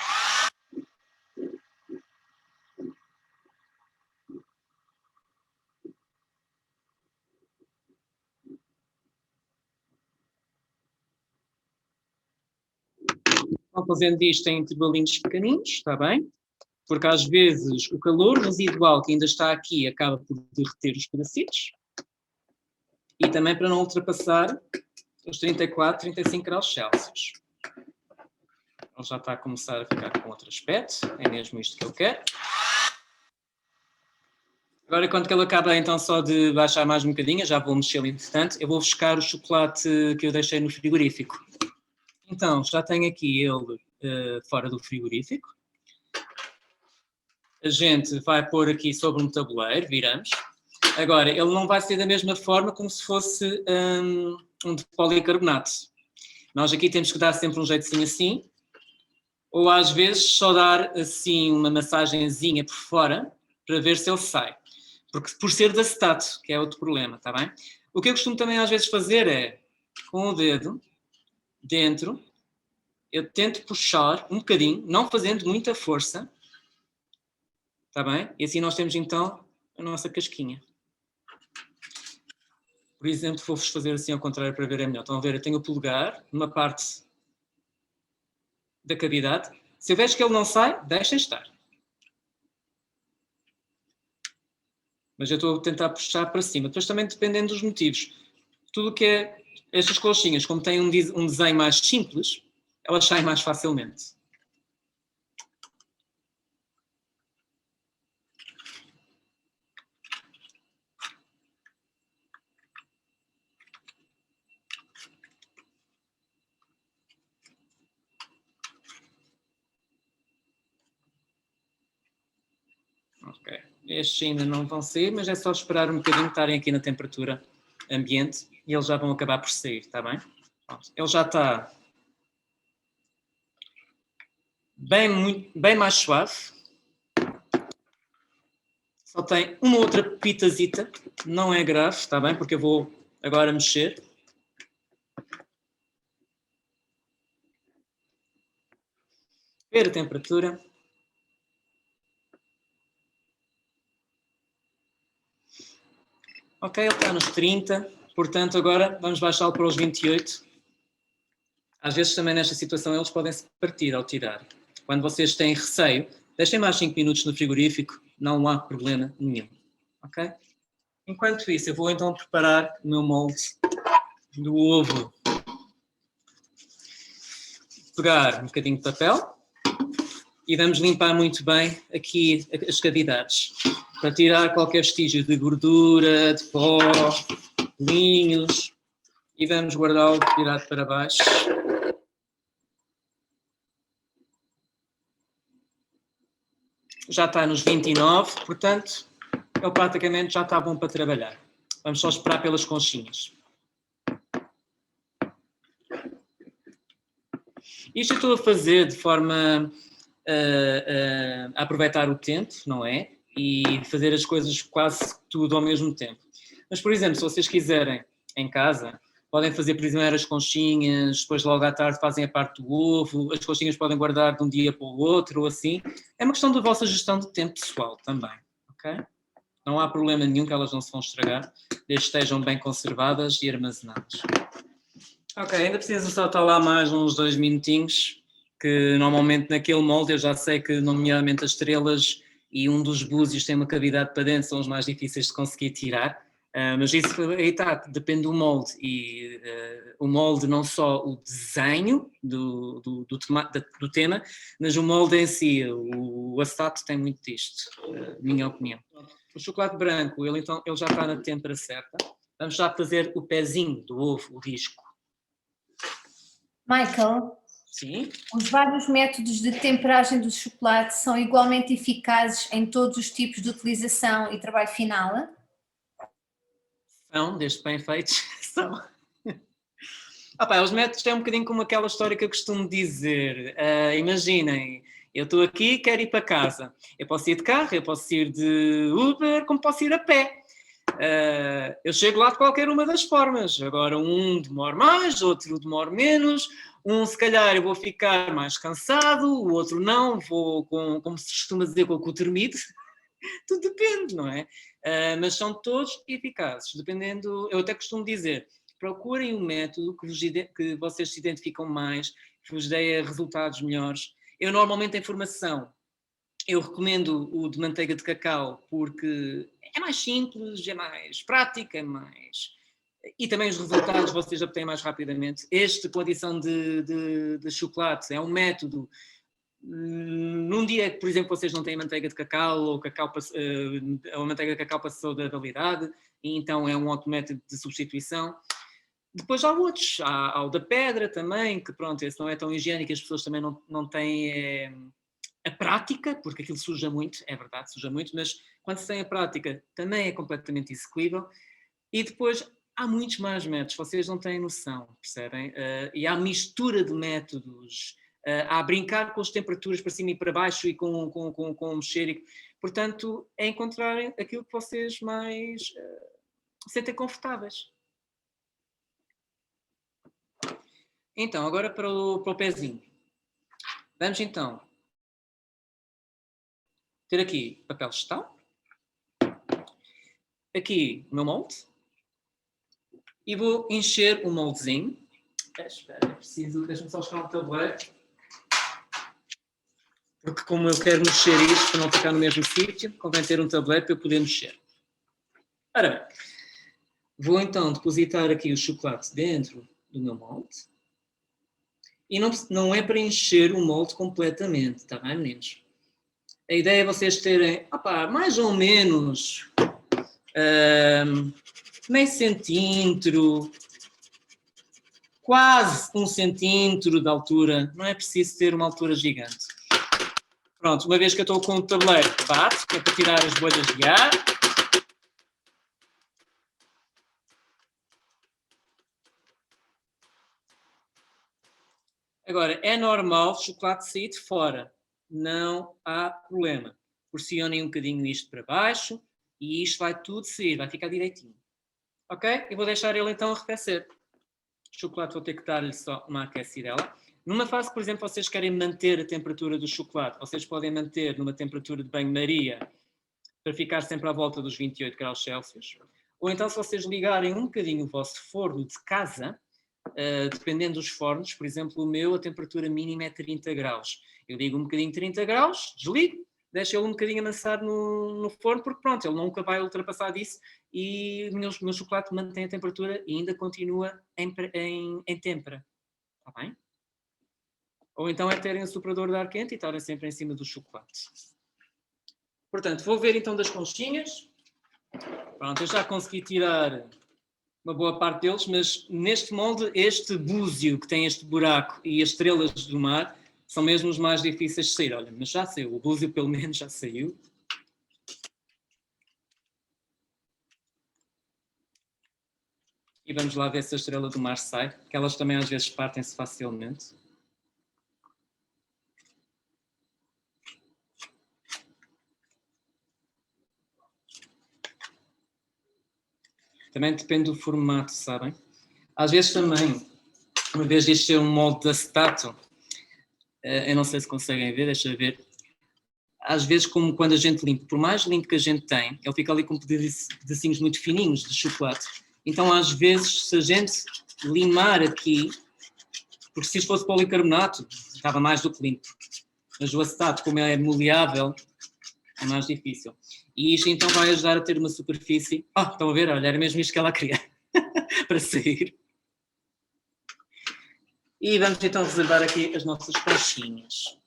Vão fazendo isto em intervalinhos pequeninos, está bem? Porque às vezes o calor residual que ainda está aqui acaba por derreter os pedacitos. E também para não ultrapassar os 34, 35 graus Celsius. Ele já está a começar a ficar com outro aspecto. É mesmo isto que eu quero. Agora, quando ele acaba então só de baixar mais um bocadinho, já vou mexer entretanto, eu vou buscar o chocolate que eu deixei no frigorífico. Então, já tenho aqui ele fora do frigorífico. a gente vai pôr aqui sobre um tabuleiro, viramos. Agora, ele não vai ser da mesma forma como se fosse um de policarbonato. Nós aqui temos que dar sempre um jeitinho assim, ou às vezes só dar assim uma massagenzinha por fora para ver se ele sai. Porque por ser de acetato, que é outro problema, está bem? O que eu costumo também às vezes fazer é, com o dedo dentro, eu tento puxar um bocadinho, não fazendo muita força, está bem? E assim nós temos então a nossa casquinha. Por exemplo, vou-vos fazer assim ao contrário para ver é melhor. Estão a ver, eu tenho o polegar numa parte da cavidade. Se eu vejo que ele não sai, deixem estar. Mas eu estou a tentar puxar para cima. Depois também dependendo dos motivos. Tudo o que é estas colchinhas, como têm um desenho mais simples, elas saem mais facilmente. Ok. Estes ainda não vão sair, mas é só esperar um bocadinho, estarem aqui na temperatura ambiente e eles já vão acabar por sair, está bem? Pronto. Ele já está bem mais suave. Só tem uma outra pitazita, não é grave, está bem? Porque eu vou agora mexer. Ver a temperatura. Ok, ele está nos 30, portanto agora vamos baixá-lo para os 28. Às vezes também nesta situação eles podem se partir ao tirar. Quando vocês têm receio, deixem mais 5 minutos no frigorífico, não há problema nenhum. Ok? Enquanto isso, eu vou então preparar o meu molde do ovo. Pegar um bocadinho de papel e vamos limpar muito bem aqui as cavidades, para tirar qualquer vestígio de gordura, de pó, linhos, e vamos guardá-lo virado para baixo. Já está nos 29, portanto, ele praticamente já está bom para trabalhar. Vamos só esperar pelas conchinhas. Isto eu estou a fazer de forma a aproveitar o tempo, não é? E fazer as coisas quase tudo ao mesmo tempo. Mas, por exemplo, se vocês quiserem, em casa, podem fazer primeiro as conchinhas, depois logo à tarde fazem a parte do ovo, as conchinhas podem guardar de um dia para o outro, ou assim. É uma questão da vossa gestão de tempo pessoal também, ok? Não há problema nenhum que elas não se vão estragar, desde que estejam bem conservadas e armazenadas. Ok, ainda precisa só estar lá mais uns 2 minutinhos, que normalmente naquele molde eu já sei que, nomeadamente, as estrelas e um dos búzios tem uma cavidade para dentro, são os mais difíceis de conseguir tirar. Mas isso aí está, depende do molde. E o molde, não só o desenho do tema, mas o molde em si, o acetato tem muito disto, minha opinião. O chocolate branco, ele já está na têmpera certa. Vamos já fazer o pezinho do ovo, o disco. Michael, Sim. Os vários métodos de temperagem do chocolate são igualmente eficazes em todos os tipos de utilização e trabalho final? São, desde bem feitos, são. Os métodos é um bocadinho como aquela história que eu costumo dizer. Imaginem, eu estou aqui, quero ir para casa. Eu posso ir de carro, eu posso ir de Uber, como posso ir a pé. Eu chego lá de qualquer uma das formas. Agora, um demora mais, outro demora menos. Um, se calhar, eu vou ficar mais cansado, o outro não, vou, como se costuma dizer, com o cu termido. Tudo depende, não é? Mas são todos eficazes, dependendo. Eu até costumo dizer, procurem um método que vocês se identificam mais, que vos dê resultados melhores. Eu, normalmente, em formação, eu recomendo o de manteiga de cacau porque é mais simples, é mais prático, é mais... E também os resultados vocês obtêm mais rapidamente. Este, com a adição de chocolate, é um método. Num dia que, por exemplo, vocês não têm manteiga de cacau ou a manteiga de cacau passou da validade, e então é um ótimo método de substituição. Depois há outros, há o da pedra também, que pronto, esse não é tão higiênico, as pessoas também não têm a prática, porque aquilo suja muito, é verdade, suja muito, mas quando se tem a prática também é completamente execuível. E depois há muitos mais métodos, vocês não têm noção, percebem? E há mistura de métodos, há brincar com as temperaturas para cima e para baixo e com mexer. Portanto, é encontrarem aquilo que vocês mais sentem confortáveis. Então, agora para o pezinho. Vamos então ter aqui papel vegetal, aqui o meu molde, e vou encher o moldezinho. Espera, deixa-me só buscar um tabuleiro, porque como eu quero mexer isto para não ficar no mesmo sítio, convém ter um tabuleiro para eu poder mexer. Ora bem, vou então depositar aqui o chocolate dentro do meu molde, e não é para encher o molde completamente, está bem, meninos? A ideia é vocês terem, mais ou menos meio centímetro, quase 1 centímetro de altura, não é preciso ter uma altura gigante. Pronto, uma vez que eu estou com o tabuleiro, bato, que é para tirar as bolhas de ar. Agora, é normal o chocolate sair de fora, não há problema. Pressionem um bocadinho isto para baixo e isto vai tudo sair, vai ficar direitinho. Ok? E vou deixar ele então arrefecer. O chocolate vou ter que dar-lhe só uma aquecidela. Numa fase, por exemplo, vocês querem manter a temperatura do chocolate, vocês podem manter numa temperatura de banho-maria para ficar sempre à volta dos 28 graus Celsius. Ou então, se vocês ligarem um bocadinho o vosso forno de casa, dependendo dos fornos, por exemplo, o meu, a temperatura mínima é 30 graus. Eu ligo um bocadinho 30 graus, desligo, deixo ele um bocadinho amassar no forno, porque pronto, ele nunca vai ultrapassar disso e o meu chocolate mantém a temperatura e ainda continua em têmpera. Está bem? Ou então é terem um soprador de ar quente e estarem sempre em cima do chocolate. Portanto, vou ver então das conchinhas. Pronto, eu já consegui tirar uma boa parte deles, mas neste molde, este búzio que tem este buraco e as estrelas do mar são mesmo os mais difíceis de sair. Olha, mas já saiu, o búzio pelo menos já saiu. E vamos lá ver se a estrela do mar sai, porque elas também às vezes partem-se facilmente. Também depende do formato, sabem? Às vezes também, uma vez disto ser um molde de acetato, eu não sei se conseguem ver, deixa eu ver. Às vezes, como quando a gente limpa, por mais limpo que a gente tem, ele fica ali com pedacinhos muito fininhos de chocolate. Então, às vezes, se a gente limar aqui, porque se isto fosse policarbonato, estava mais do que limpo. Mas o acetato, como é maleável, é mais difícil. E isto então vai ajudar a ter uma superfície... estão a ver? Olha, era mesmo isto que ela queria para sair. E vamos então reservar aqui as nossas conchinhas.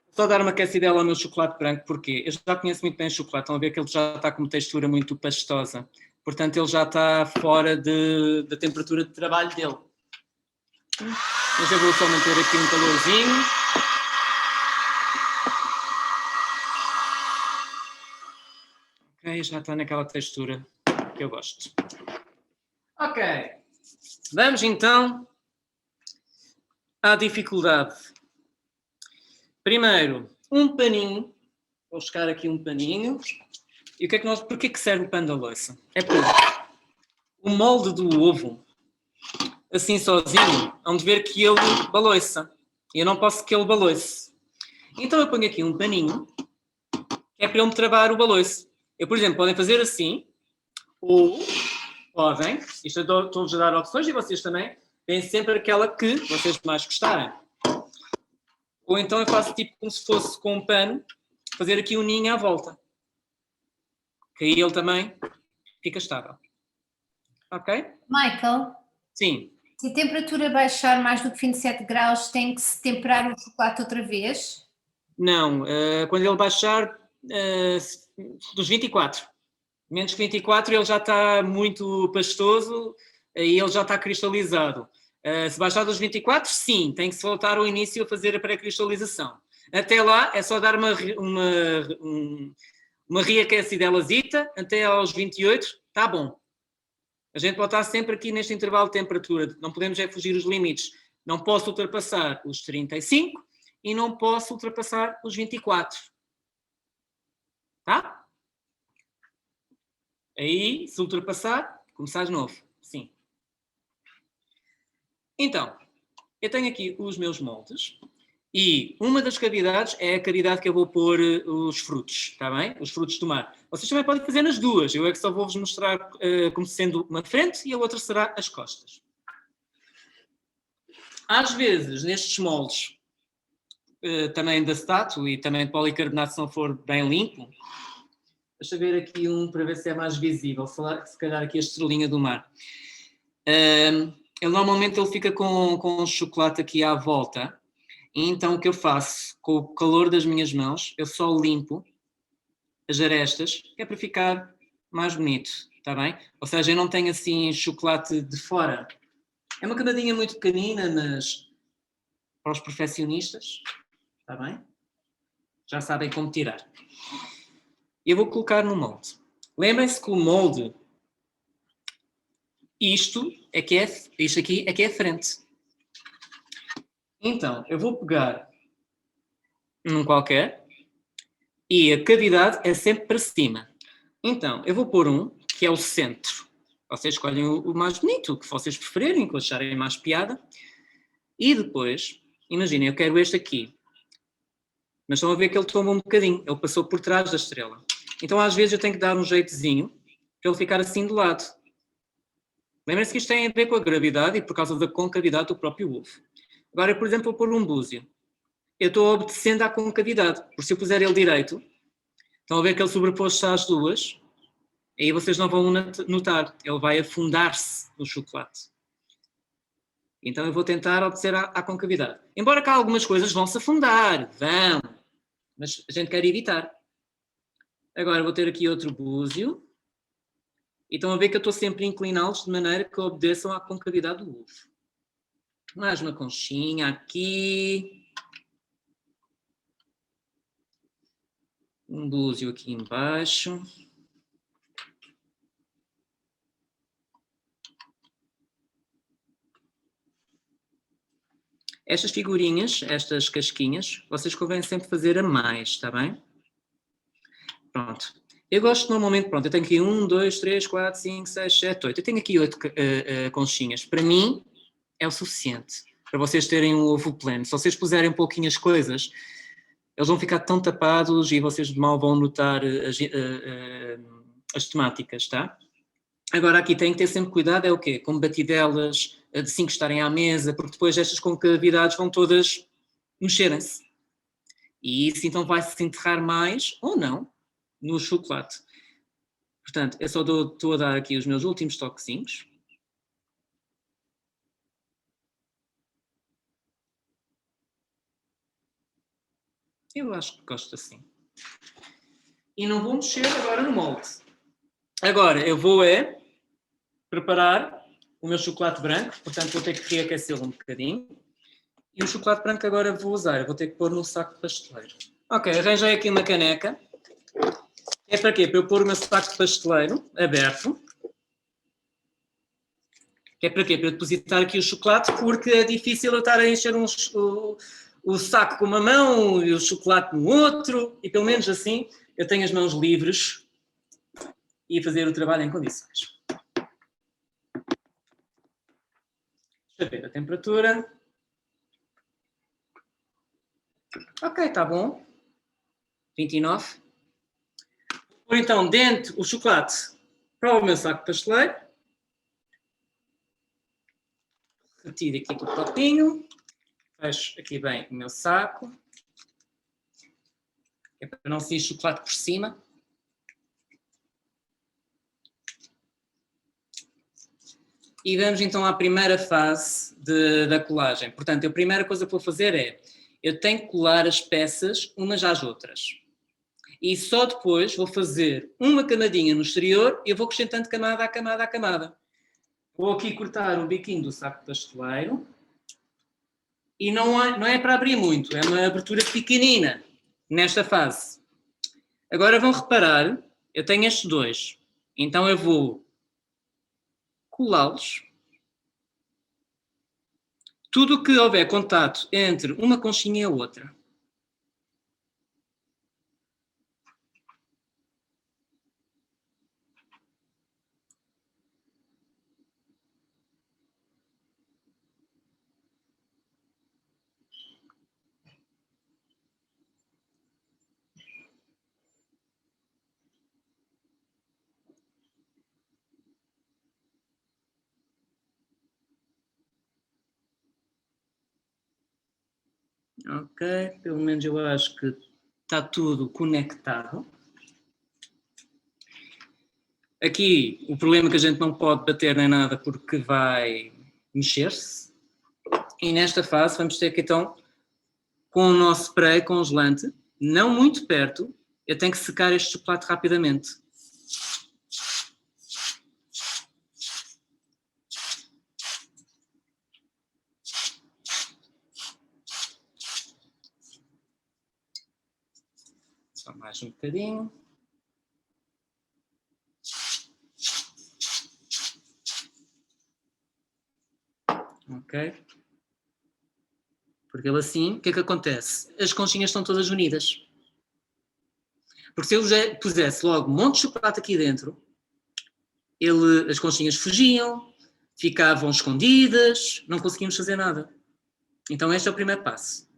Só dar uma aquecidela ao meu chocolate branco, porque eu já conheço muito bem o chocolate, estão a ver que ele já está com uma textura muito pastosa. Portanto, ele já está fora da temperatura de trabalho dele. Mas eu vou só manter aqui um calorzinho. Ok, já está naquela textura que eu gosto. Ok, vamos então à dificuldade. Primeiro, um paninho. Vou buscar aqui um paninho. E porquê que serve o pano da louça? É porque o molde do ovo, assim sozinho, hão de ver que ele baloiça. E eu não posso que ele baloice. Então eu ponho aqui um paninho, que é para ele me travar o baloiço. Eu, por exemplo, podem fazer assim, ou podem, isto eu estou-vos a dar opções e vocês também, têm sempre aquela que vocês mais gostarem. Ou então eu faço tipo como se fosse com um pano, fazer aqui um ninho à volta. Que aí ele também fica estável. Ok? Michael? Sim. Se a temperatura baixar mais do que 27 graus, tem que se temperar o chocolate outra vez? Não, quando ele baixar dos 24. Menos que 24 ele já está muito pastoso e ele já está cristalizado. Se baixar dos 24, sim, tem que se voltar ao início a fazer a pré-cristalização. Até lá é só dar uma reaquecidela-zita, até aos 28, está bom. A gente pode estar sempre aqui neste intervalo de temperatura, não podemos fugir os limites. Não posso ultrapassar os 35 e não posso ultrapassar os 24. Tá? Aí, se ultrapassar, começar de novo. Sim. Então, eu tenho aqui os meus moldes e uma das cavidades é a cavidade que eu vou pôr os frutos, está bem? Os frutos do mar. Vocês também podem fazer nas duas, eu é que só vou-vos mostrar como sendo uma frente e a outra será as costas. Às vezes, nestes moldes, também de acetato e também de policarbonato, se não for bem limpo, deixa eu ver aqui um para ver se é mais visível, se calhar aqui a estrelinha do mar. Normalmente ele fica com chocolate aqui à volta, e então o que eu faço, com o calor das minhas mãos, eu só limpo as arestas, que é para ficar mais bonito, está bem? Ou seja, eu não tenho assim chocolate de fora. É uma camadinha muito pequenina, mas para os perfeccionistas, está bem? Já sabem como tirar. Eu vou colocar no molde. Lembrem-se que o molde, isto aqui é que é a frente. Então, eu vou pegar num qualquer e a cavidade é sempre para cima. Então, eu vou pôr um que é o centro. Vocês escolhem o mais bonito, o que vocês preferirem, que acharem mais piada. E depois, imaginem, eu quero este aqui. Mas estão a ver que ele toma um bocadinho. Ele passou por trás da estrela. Então, às vezes, eu tenho que dar um jeitozinho para ele ficar assim de lado. Lembrem-se que isto tem a ver com a gravidade e por causa da concavidade do próprio ovo. Agora, por exemplo, vou pôr um búzio. Eu estou obedecendo à concavidade. Por se eu puser ele direito, estão a ver que ele sobrepôs-se às duas. Aí vocês não vão notar. Ele vai afundar-se no chocolate. Então eu vou tentar obedecer à concavidade. Embora cá algumas coisas vão se afundar. Vão. Mas a gente quer evitar. Agora vou ter aqui outro búzio. E estão a ver que eu estou sempre a incliná-los de maneira que obedeçam à concavidade do ovo. Mais uma conchinha aqui. Um búzio aqui embaixo. Estas figurinhas, estas casquinhas, vocês convém sempre fazer a mais, está bem? Pronto. Eu gosto normalmente, pronto, eu tenho aqui 1, 2, 3, 4, 5, 6, 7, 8. Eu tenho aqui 8 conchinhas. Para mim, é o suficiente para vocês terem um ovo pleno. Se vocês puserem pouquinhas coisas, eles vão ficar tão tapados e vocês mal vão notar as temáticas, tá? Agora aqui tem que ter sempre cuidado, é o quê? Com batidelas, de 5 estarem à mesa, porque depois estas concavidades vão todas mexerem-se. E isso então vai-se enterrar mais, ou não, no chocolate. Portanto, eu só estou a dar aqui os meus últimos toquezinhos. Eu acho que gosto assim. E não vou mexer agora no molde. Agora, eu vou preparar o meu chocolate branco, portanto vou ter que reaquecê-lo um bocadinho. E o chocolate branco agora vou usar, eu vou ter que pôr num saco de pasteleiro. Ok, arranjei aqui uma caneca. É para quê? Para eu pôr o meu saco de pasteleiro aberto. É para quê? Para eu depositar aqui o chocolate, porque é difícil eu estar a encher o saco com uma mão e o chocolate no outro, e pelo menos assim eu tenho as mãos livres e fazer o trabalho em condições. Deixa eu ver a temperatura. Ok, está bom. 29. Vou pôr então dentro o chocolate para o meu saco de pasteleiro. Retiro aqui do copinho. Fecho aqui bem o meu saco. É para não sair chocolate por cima. E vamos então à primeira fase da colagem. Portanto, a primeira coisa que vou fazer é, eu tenho que colar as peças umas às outras. E só depois vou fazer uma camadinha no exterior e eu vou acrescentando camada a camada a camada. Vou aqui cortar o biquinho do saco pasteleiro. E não é para abrir muito, é uma abertura pequenina nesta fase. Agora vão reparar, eu tenho estes dois, então eu vou colá-los. Tudo o que houver contato entre uma conchinha e a outra. Ok, pelo menos eu acho que está tudo conectado. Aqui o problema é que a gente não pode bater nem nada porque vai mexer-se. E nesta fase vamos ter que então, com o nosso spray congelante, não muito perto, eu tenho que secar este chocolate rapidamente. Só mais um bocadinho. Ok? Porque ele assim, o que é que acontece? As conchinhas estão todas unidas. Porque se eu pusesse logo um monte de chocolate aqui dentro, as conchinhas fugiam, ficavam escondidas, não conseguimos fazer nada. Então este é o primeiro passo.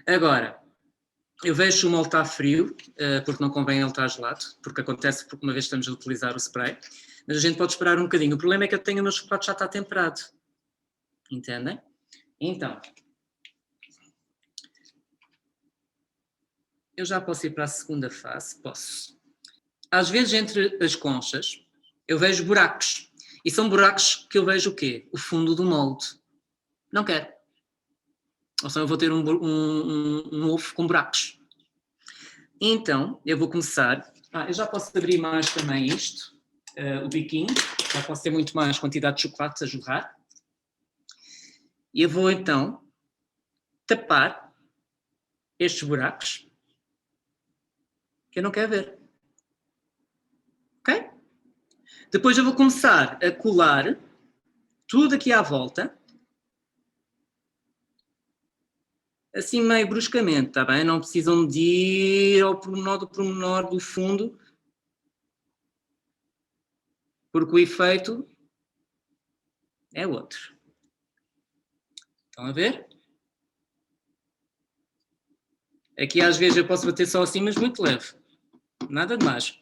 Agora, eu vejo se o molde está frio, porque não convém ele estar gelado, porque acontece porque uma vez estamos a utilizar o spray, mas a gente pode esperar um bocadinho. O problema é que eu tenho o meu chocolate já está temperado. Entendem? Então, eu já posso ir para a segunda fase? Posso. Às vezes, entre as conchas, eu vejo buracos. E são buracos que eu vejo o quê? O fundo do molde. Não quero. Ou seja, eu vou ter um ovo com buracos. Então, eu vou começar... eu já posso abrir mais também isto, o biquinho. Já posso ter muito mais quantidade de chocolate a jorrar. E eu vou, então, tapar estes buracos que eu não quero ver. Ok? Depois eu vou começar a colar tudo aqui à volta, assim meio bruscamente, está bem? Não precisam de ir ao pormenor do fundo, porque o efeito é outro. Estão a ver? Aqui às vezes eu posso bater só assim, mas muito leve. Nada de mais.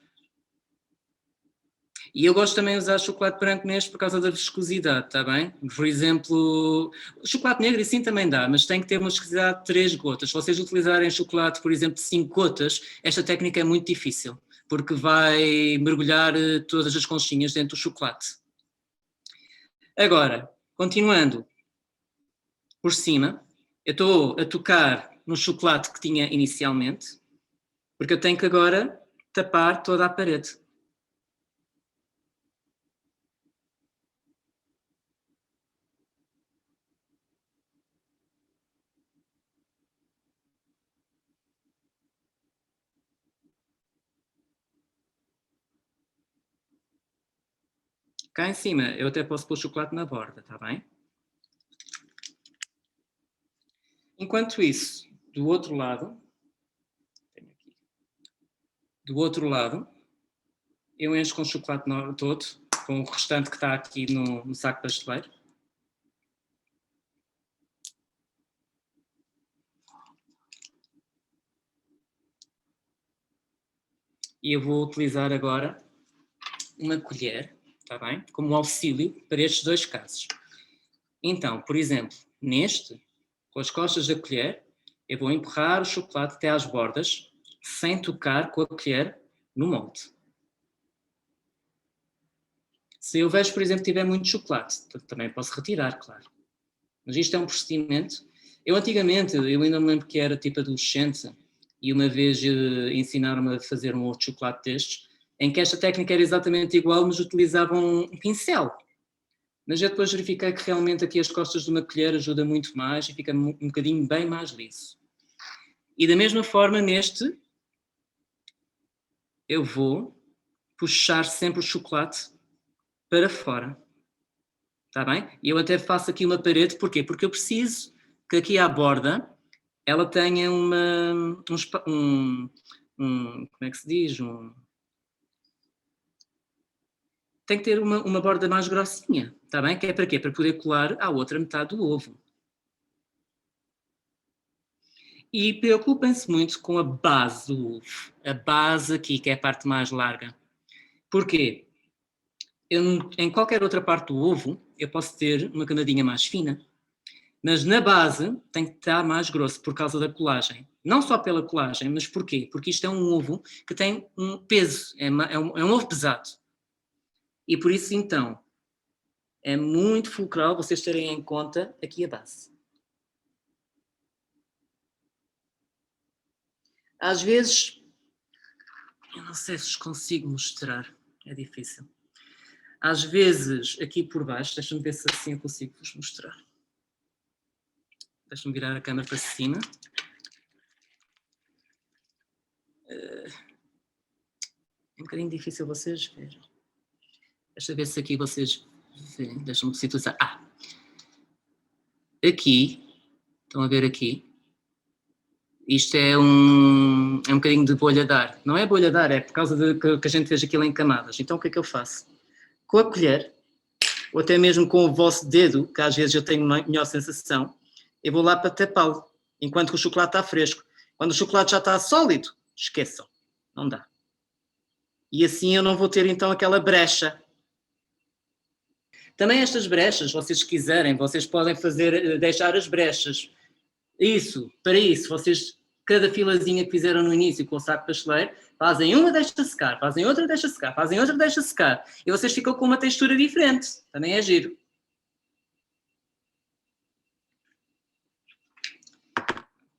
E eu gosto também de usar chocolate branco neste por causa da viscosidade, está bem? Por exemplo, o chocolate negro assim também dá, mas tem que ter uma viscosidade de 3 gotas. Se vocês utilizarem chocolate, por exemplo, de 5 gotas, esta técnica é muito difícil, porque vai mergulhar todas as conchinhas dentro do chocolate. Agora, continuando por cima, eu estou a tocar no chocolate que tinha inicialmente, porque eu tenho que agora tapar toda a parede. Cá em cima eu até posso pôr chocolate na borda, está bem? Enquanto isso, do outro lado, eu encho com o chocolate todo, com o restante que está aqui no saco pasteleiro. E eu vou utilizar agora uma colher, está bem? Como auxílio para estes dois casos. Então, por exemplo, neste, com as costas da colher, eu vou empurrar o chocolate até às bordas, sem tocar com a colher no molde. Se eu vejo, por exemplo, que tiver muito chocolate, também posso retirar, claro. Mas isto é um procedimento. Eu antigamente, eu ainda me lembro que era tipo adolescente, e uma vez ensinaram-me a fazer um outro chocolate destes, em que esta técnica era exatamente igual, mas utilizavam um pincel. Mas eu depois verifiquei que realmente aqui as costas de uma colher ajuda muito mais e fica um bocadinho bem mais liso. E da mesma forma neste, eu vou puxar sempre o chocolate para fora. Está bem? E eu até faço aqui uma parede, porquê? Porque eu preciso que aqui à borda ela tenha como é que se diz? Tem que ter uma borda mais grossinha, está bem? Que é para quê? Para poder colar à outra metade do ovo. E preocupem-se muito com a base do ovo. A base aqui, que é a parte mais larga. Porquê? Em qualquer outra parte do ovo, eu posso ter uma camadinha mais fina. Mas na base tem que estar mais grosso por causa da colagem. Não só pela colagem, mas porquê? Porque isto é um ovo que tem um peso, é um ovo pesado. E por isso, então, é muito fulcral vocês terem em conta aqui a base. Às vezes, eu não sei se consigo mostrar, é difícil. Às vezes, aqui por baixo, deixa-me ver se assim eu consigo vos mostrar. Deixa-me virar a câmera para cima. É um bocadinho difícil vocês verem. Deixa eu ver se aqui vocês veem. Deixa-me situar. Aqui, estão a ver aqui? Isto é um bocadinho de bolha de ar. Não é bolha de ar, é por causa de que a gente fez aquilo em camadas. Então o que é que eu faço? Com a colher, ou até mesmo com o vosso dedo, que às vezes eu tenho melhor sensação, eu vou lá para tapá-lo, enquanto que o chocolate está fresco. Quando o chocolate já está sólido, esqueçam, não dá. E assim eu não vou ter então aquela brecha. Também estas brechas, vocês quiserem, vocês podem deixar as brechas. Para isso, vocês, cada filazinha que fizeram no início com o saco pasteleiro, fazem uma, deixa secar, fazem outra, deixa secar, fazem outra, deixa secar. E vocês ficam com uma textura diferente. Também é giro.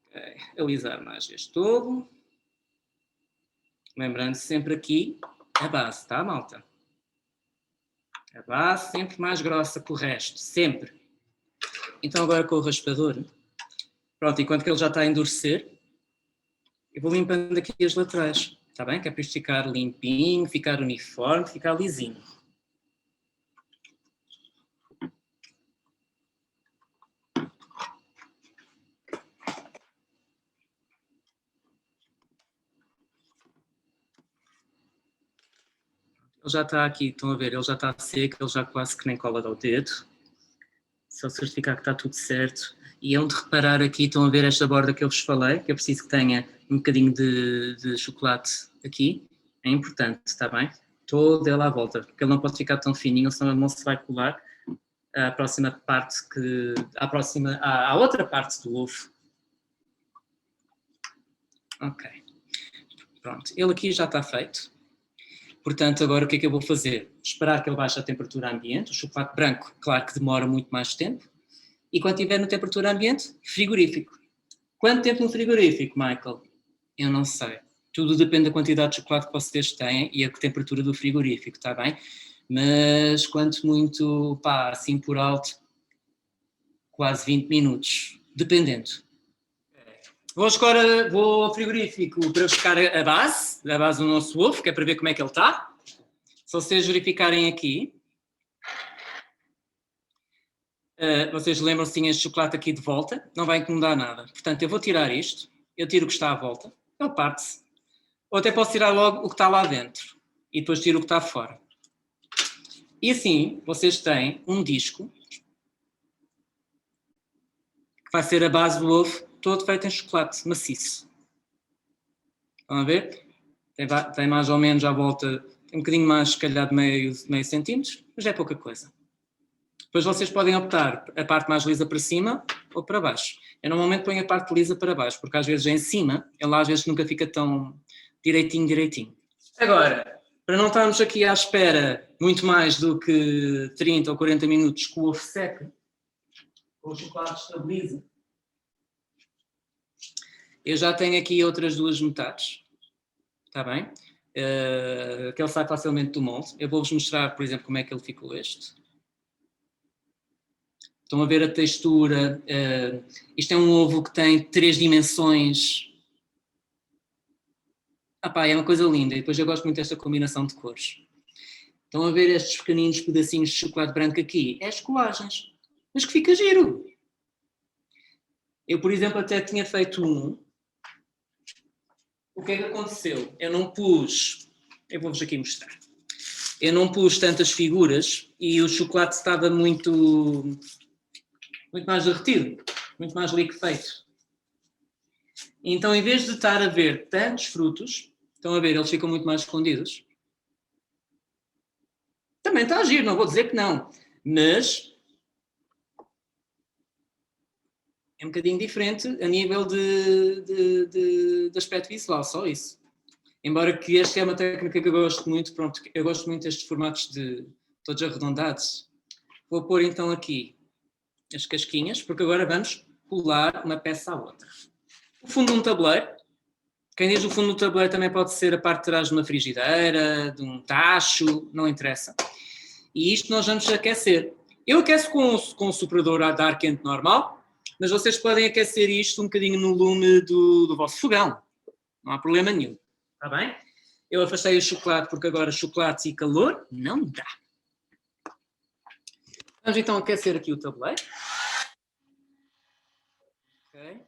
Okay. Alisar mais este todo. Lembrando sempre aqui a base, tá, malta? A base sempre mais grossa que o resto, sempre. Então agora com o raspador, pronto, enquanto que ele já está a endurecer, eu vou limpando aqui as laterais, está bem? Que é para isto ficar limpinho, ficar uniforme, ficar lisinho. Ele já está aqui, estão a ver, ele já está seco, ele já quase que nem cola ao dedo. Só certificar que está tudo certo. E onde reparar aqui, estão a ver esta borda que eu vos falei, que eu preciso que tenha um bocadinho de chocolate aqui. É importante, está bem? Toda ela à volta, porque ele não pode ficar tão fininho, senão ele não se vai colar à próxima parte à outra parte do ovo. Ok. Pronto, ele aqui já está feito. Portanto, agora o que é que eu vou fazer? Esperar que ele baixe a temperatura ambiente. O chocolate branco, claro que demora muito mais tempo. E quando estiver na temperatura ambiente, frigorífico. Quanto tempo no frigorífico, Michael? Eu não sei. Tudo depende da quantidade de chocolate que vocês têm e a temperatura do frigorífico, está bem? Mas quanto muito, assim por alto, quase 20 minutos, dependendo. Vou ao frigorífico para buscar a base do nosso ovo, que é para ver como é que ele está. Se vocês verificarem aqui, vocês lembram-se que tinha este chocolate aqui de volta, não vai incomodar nada. Portanto, eu vou tirar isto, eu tiro o que está à volta, ele parte-se. Ou até posso tirar logo o que está lá dentro e depois tiro o que está fora. E assim, vocês têm um disco que vai ser a base do ovo, todo feito em chocolate maciço. Estão a ver? Tem mais ou menos à volta, tem um bocadinho mais, se calhar, de meio centímetros, mas é pouca coisa. Depois vocês podem optar a parte mais lisa para cima ou para baixo. Eu normalmente ponho a parte lisa para baixo, porque às vezes em cima, ela às vezes nunca fica tão direitinho. Agora, para não estarmos aqui à espera muito mais do que 30 ou 40 minutos que o ovo seque, ou o chocolate estabiliza, eu já tenho aqui outras duas metades, está bem? Que ele sai facilmente do molde. Eu vou-vos mostrar, por exemplo, como é que ele ficou este. Estão a ver a textura, isto é um ovo que tem 3 dimensões. É uma coisa linda, e depois eu gosto muito desta combinação de cores. Estão a ver estes pequeninos pedacinhos de chocolate branco aqui? É as colagens, mas que fica giro. Eu, por exemplo, até tinha feito um. O que é que aconteceu? Eu vou-vos aqui mostrar. Eu não pus tantas figuras e o chocolate estava muito mais derretido, muito mais liquefeito. Então, em vez de estar a ver tantos frutos, estão a ver, eles ficam muito mais escondidos. Também está a agir, não vou dizer que não, mas é um bocadinho diferente a nível de aspecto visual, só isso. Embora que esta é uma técnica que eu gosto muito, pronto, eu gosto muito destes formatos todos arredondados. Vou pôr então aqui as casquinhas, porque agora vamos colar uma peça à outra. O fundo de um tabuleiro, quem diz o fundo do tabuleiro também pode ser a parte de trás de uma frigideira, de um tacho, não interessa. E isto nós vamos aquecer. Eu aqueço com o soprador a ar quente normal, mas vocês podem aquecer isto um bocadinho no lume do vosso fogão. Não há problema nenhum. Está bem? Eu afastei o chocolate porque agora chocolate e calor não dá. Vamos então aquecer aqui o tabuleiro. Okay.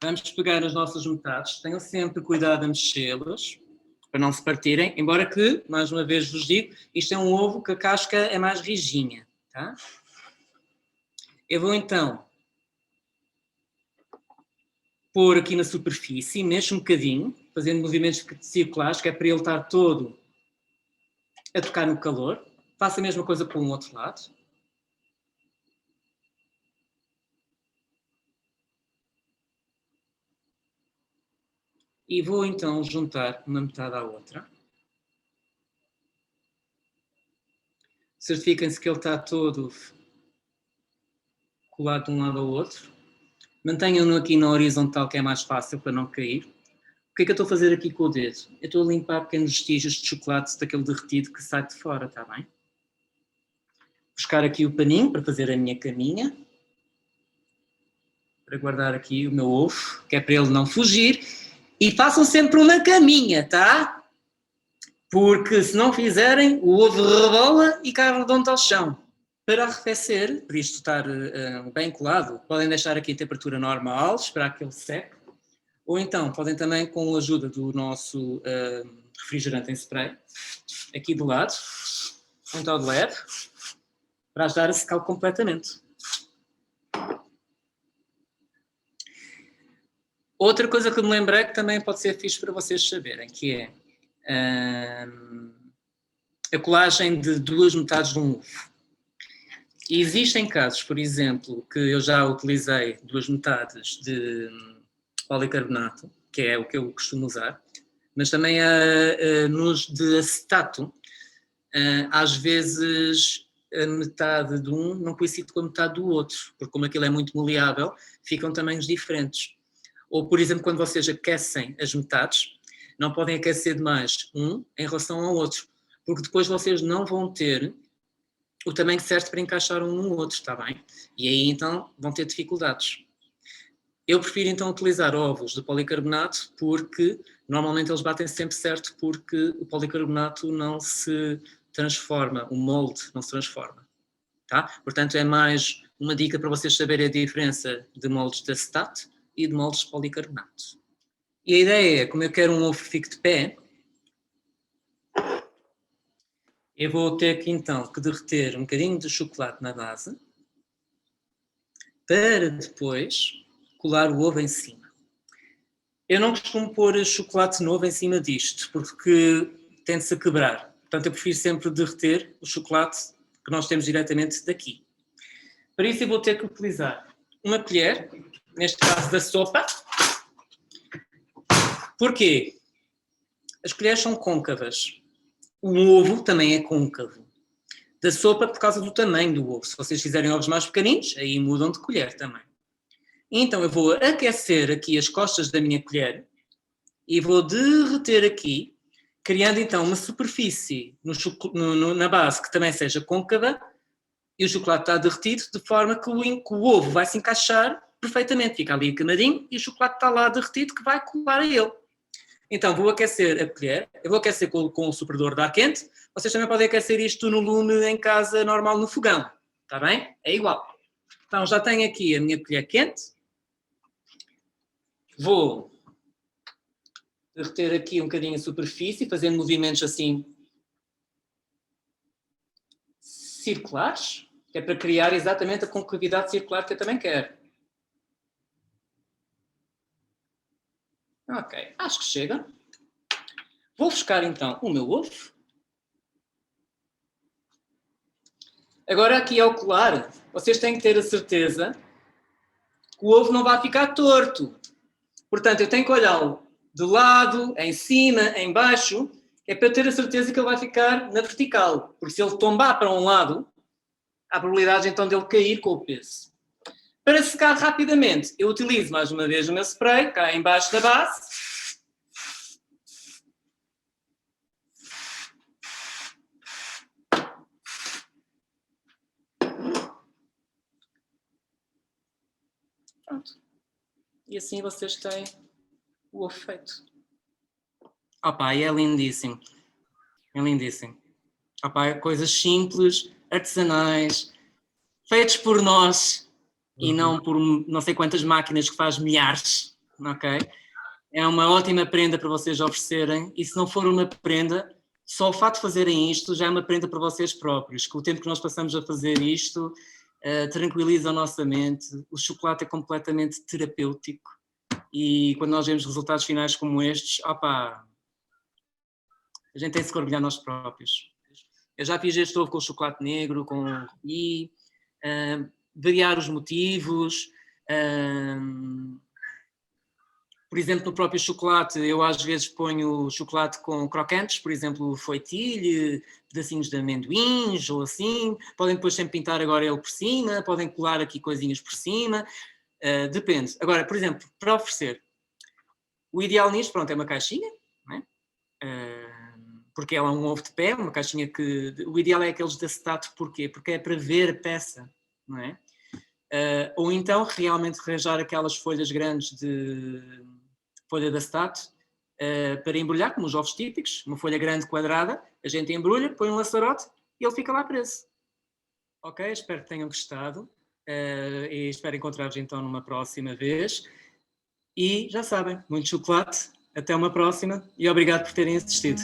Vamos pegar as nossas metades. Tenham sempre cuidado a mexê-las para não se partirem. Embora que, mais uma vez vos digo, isto é um ovo que a casca é mais rijinha. Tá? Eu vou então pôr aqui na superfície, mexo um bocadinho, fazendo movimentos circulares, que é para ele estar todo a tocar no calor. Faço a mesma coisa para o outro lado. E vou então juntar uma metade à outra. Certifiquem-se que ele está todo colado de um lado ao outro. Mantenham-no aqui na horizontal, que é mais fácil para não cair. O que é que eu estou a fazer aqui com o dedo? Eu estou a limpar pequenos vestígios de chocolate daquele derretido que sai de fora, está bem? Buscar aqui o paninho para fazer a minha caminha. Para guardar aqui o meu ovo, que é para ele não fugir. E façam sempre uma caminha, tá? Porque se não fizerem, o ovo rebola e cai redondo ao chão. Para arrefecer, para isto estar bem colado, podem deixar aqui em temperatura normal, esperar que ele seque. Ou então, podem também, com a ajuda do nosso refrigerante em spray, aqui do lado, então de leve, para ajudar a secá-lo completamente. Outra coisa que me lembrei que também pode ser fixe para vocês saberem, que é a colagem de 2 metades de um ovo. E existem casos, por exemplo, que eu já utilizei 2 metades de policarbonato, que é o que eu costumo usar, mas também nos de acetato, às vezes a metade de um não coincide com a metade do outro, porque como aquilo é muito maleável, ficam tamanhos diferentes. Ou, por exemplo, quando vocês aquecem as metades, não podem aquecer demais um em relação ao outro, porque depois vocês não vão ter o tamanho certo para encaixar um no outro, está bem? E aí então vão ter dificuldades. Eu prefiro então utilizar ovos de policarbonato porque normalmente eles batem sempre certo porque o policarbonato não se transforma, o molde não se transforma. Tá? Portanto, é mais uma dica para vocês saberem a diferença de moldes de acetato e de moldes de policarbonato. E a ideia é, como eu quero um ovo que fique de pé, eu vou ter que então que derreter um bocadinho de chocolate na base para depois colar o ovo em cima. Eu não costumo pôr chocolate novo em cima disto, porque tende-se a quebrar. Portanto, eu prefiro sempre derreter o chocolate que nós temos diretamente daqui. Para isso eu vou ter que utilizar uma colher, neste caso da sopa. Porquê? As colheres são côncavas. O ovo também é côncavo. Da sopa por causa do tamanho do ovo. Se vocês fizerem ovos mais pequeninos, aí mudam de colher também. Então eu vou aquecer aqui as costas da minha colher e vou derreter aqui, criando então uma superfície na base que também seja côncava, e o chocolate está derretido de forma que o ovo vai se encaixar perfeitamente, fica ali queimadinho e o chocolate está lá derretido que vai colar a ele. Então vou aquecer a colher, eu vou aquecer com o soprador de ar quente, vocês também podem aquecer isto no lume em casa normal no fogão, está bem? É igual. Então já tenho aqui a minha colher quente, vou derreter aqui um bocadinho a superfície, fazendo movimentos assim circulares, que é para criar exatamente a concavidade circular que eu também quero. Ok, acho que chega. Vou buscar então o meu ovo. Agora aqui ao colar, vocês têm que ter a certeza que o ovo não vai ficar torto. Portanto, eu tenho que olhá-lo de lado, em cima, em baixo, é para eu ter a certeza que ele vai ficar na vertical. Porque se ele tombar para um lado, há a probabilidade então dele cair com o peso. Para secar rapidamente, eu utilizo mais uma vez o meu spray, cá em baixo da base. Pronto. E assim vocês têm o ovo feito. Opa, é lindíssimo. É lindíssimo. Opa, coisas simples, artesanais, feitos por nós e não por não sei quantas máquinas que faz milhares, ok? É uma ótima prenda para vocês oferecerem e se não for uma prenda, só o facto de fazerem isto já é uma prenda para vocês próprios, que o tempo que nós passamos a fazer isto tranquiliza a nossa mente, o chocolate é completamente terapêutico e quando nós vemos resultados finais como estes, opa, a gente tem de se orgulhar nós próprios. Eu já fiz este ovo com chocolate negro, com e variar os motivos. Por exemplo, no próprio chocolate, eu às vezes ponho chocolate com crocantes, por exemplo, fouetilha, pedacinhos de amendoins ou assim. Podem depois sempre pintar agora ele por cima, podem colar aqui coisinhas por cima. Depende. Agora, por exemplo, para oferecer, o ideal nisto, pronto, é uma caixinha, não é? Porque ela é um ovo de pé, uma caixinha que... O ideal é aqueles de acetato, porquê? Porque é para ver a peça, não é? Ou então realmente arranjar aquelas folhas grandes de folha de acetato para embrulhar, como os ovos típicos, uma folha grande quadrada, a gente embrulha, põe um laçarote e ele fica lá preso. Ok? Espero que tenham gostado e espero encontrar-vos então numa próxima vez. E já sabem, muito chocolate, até uma próxima e obrigado por terem assistido.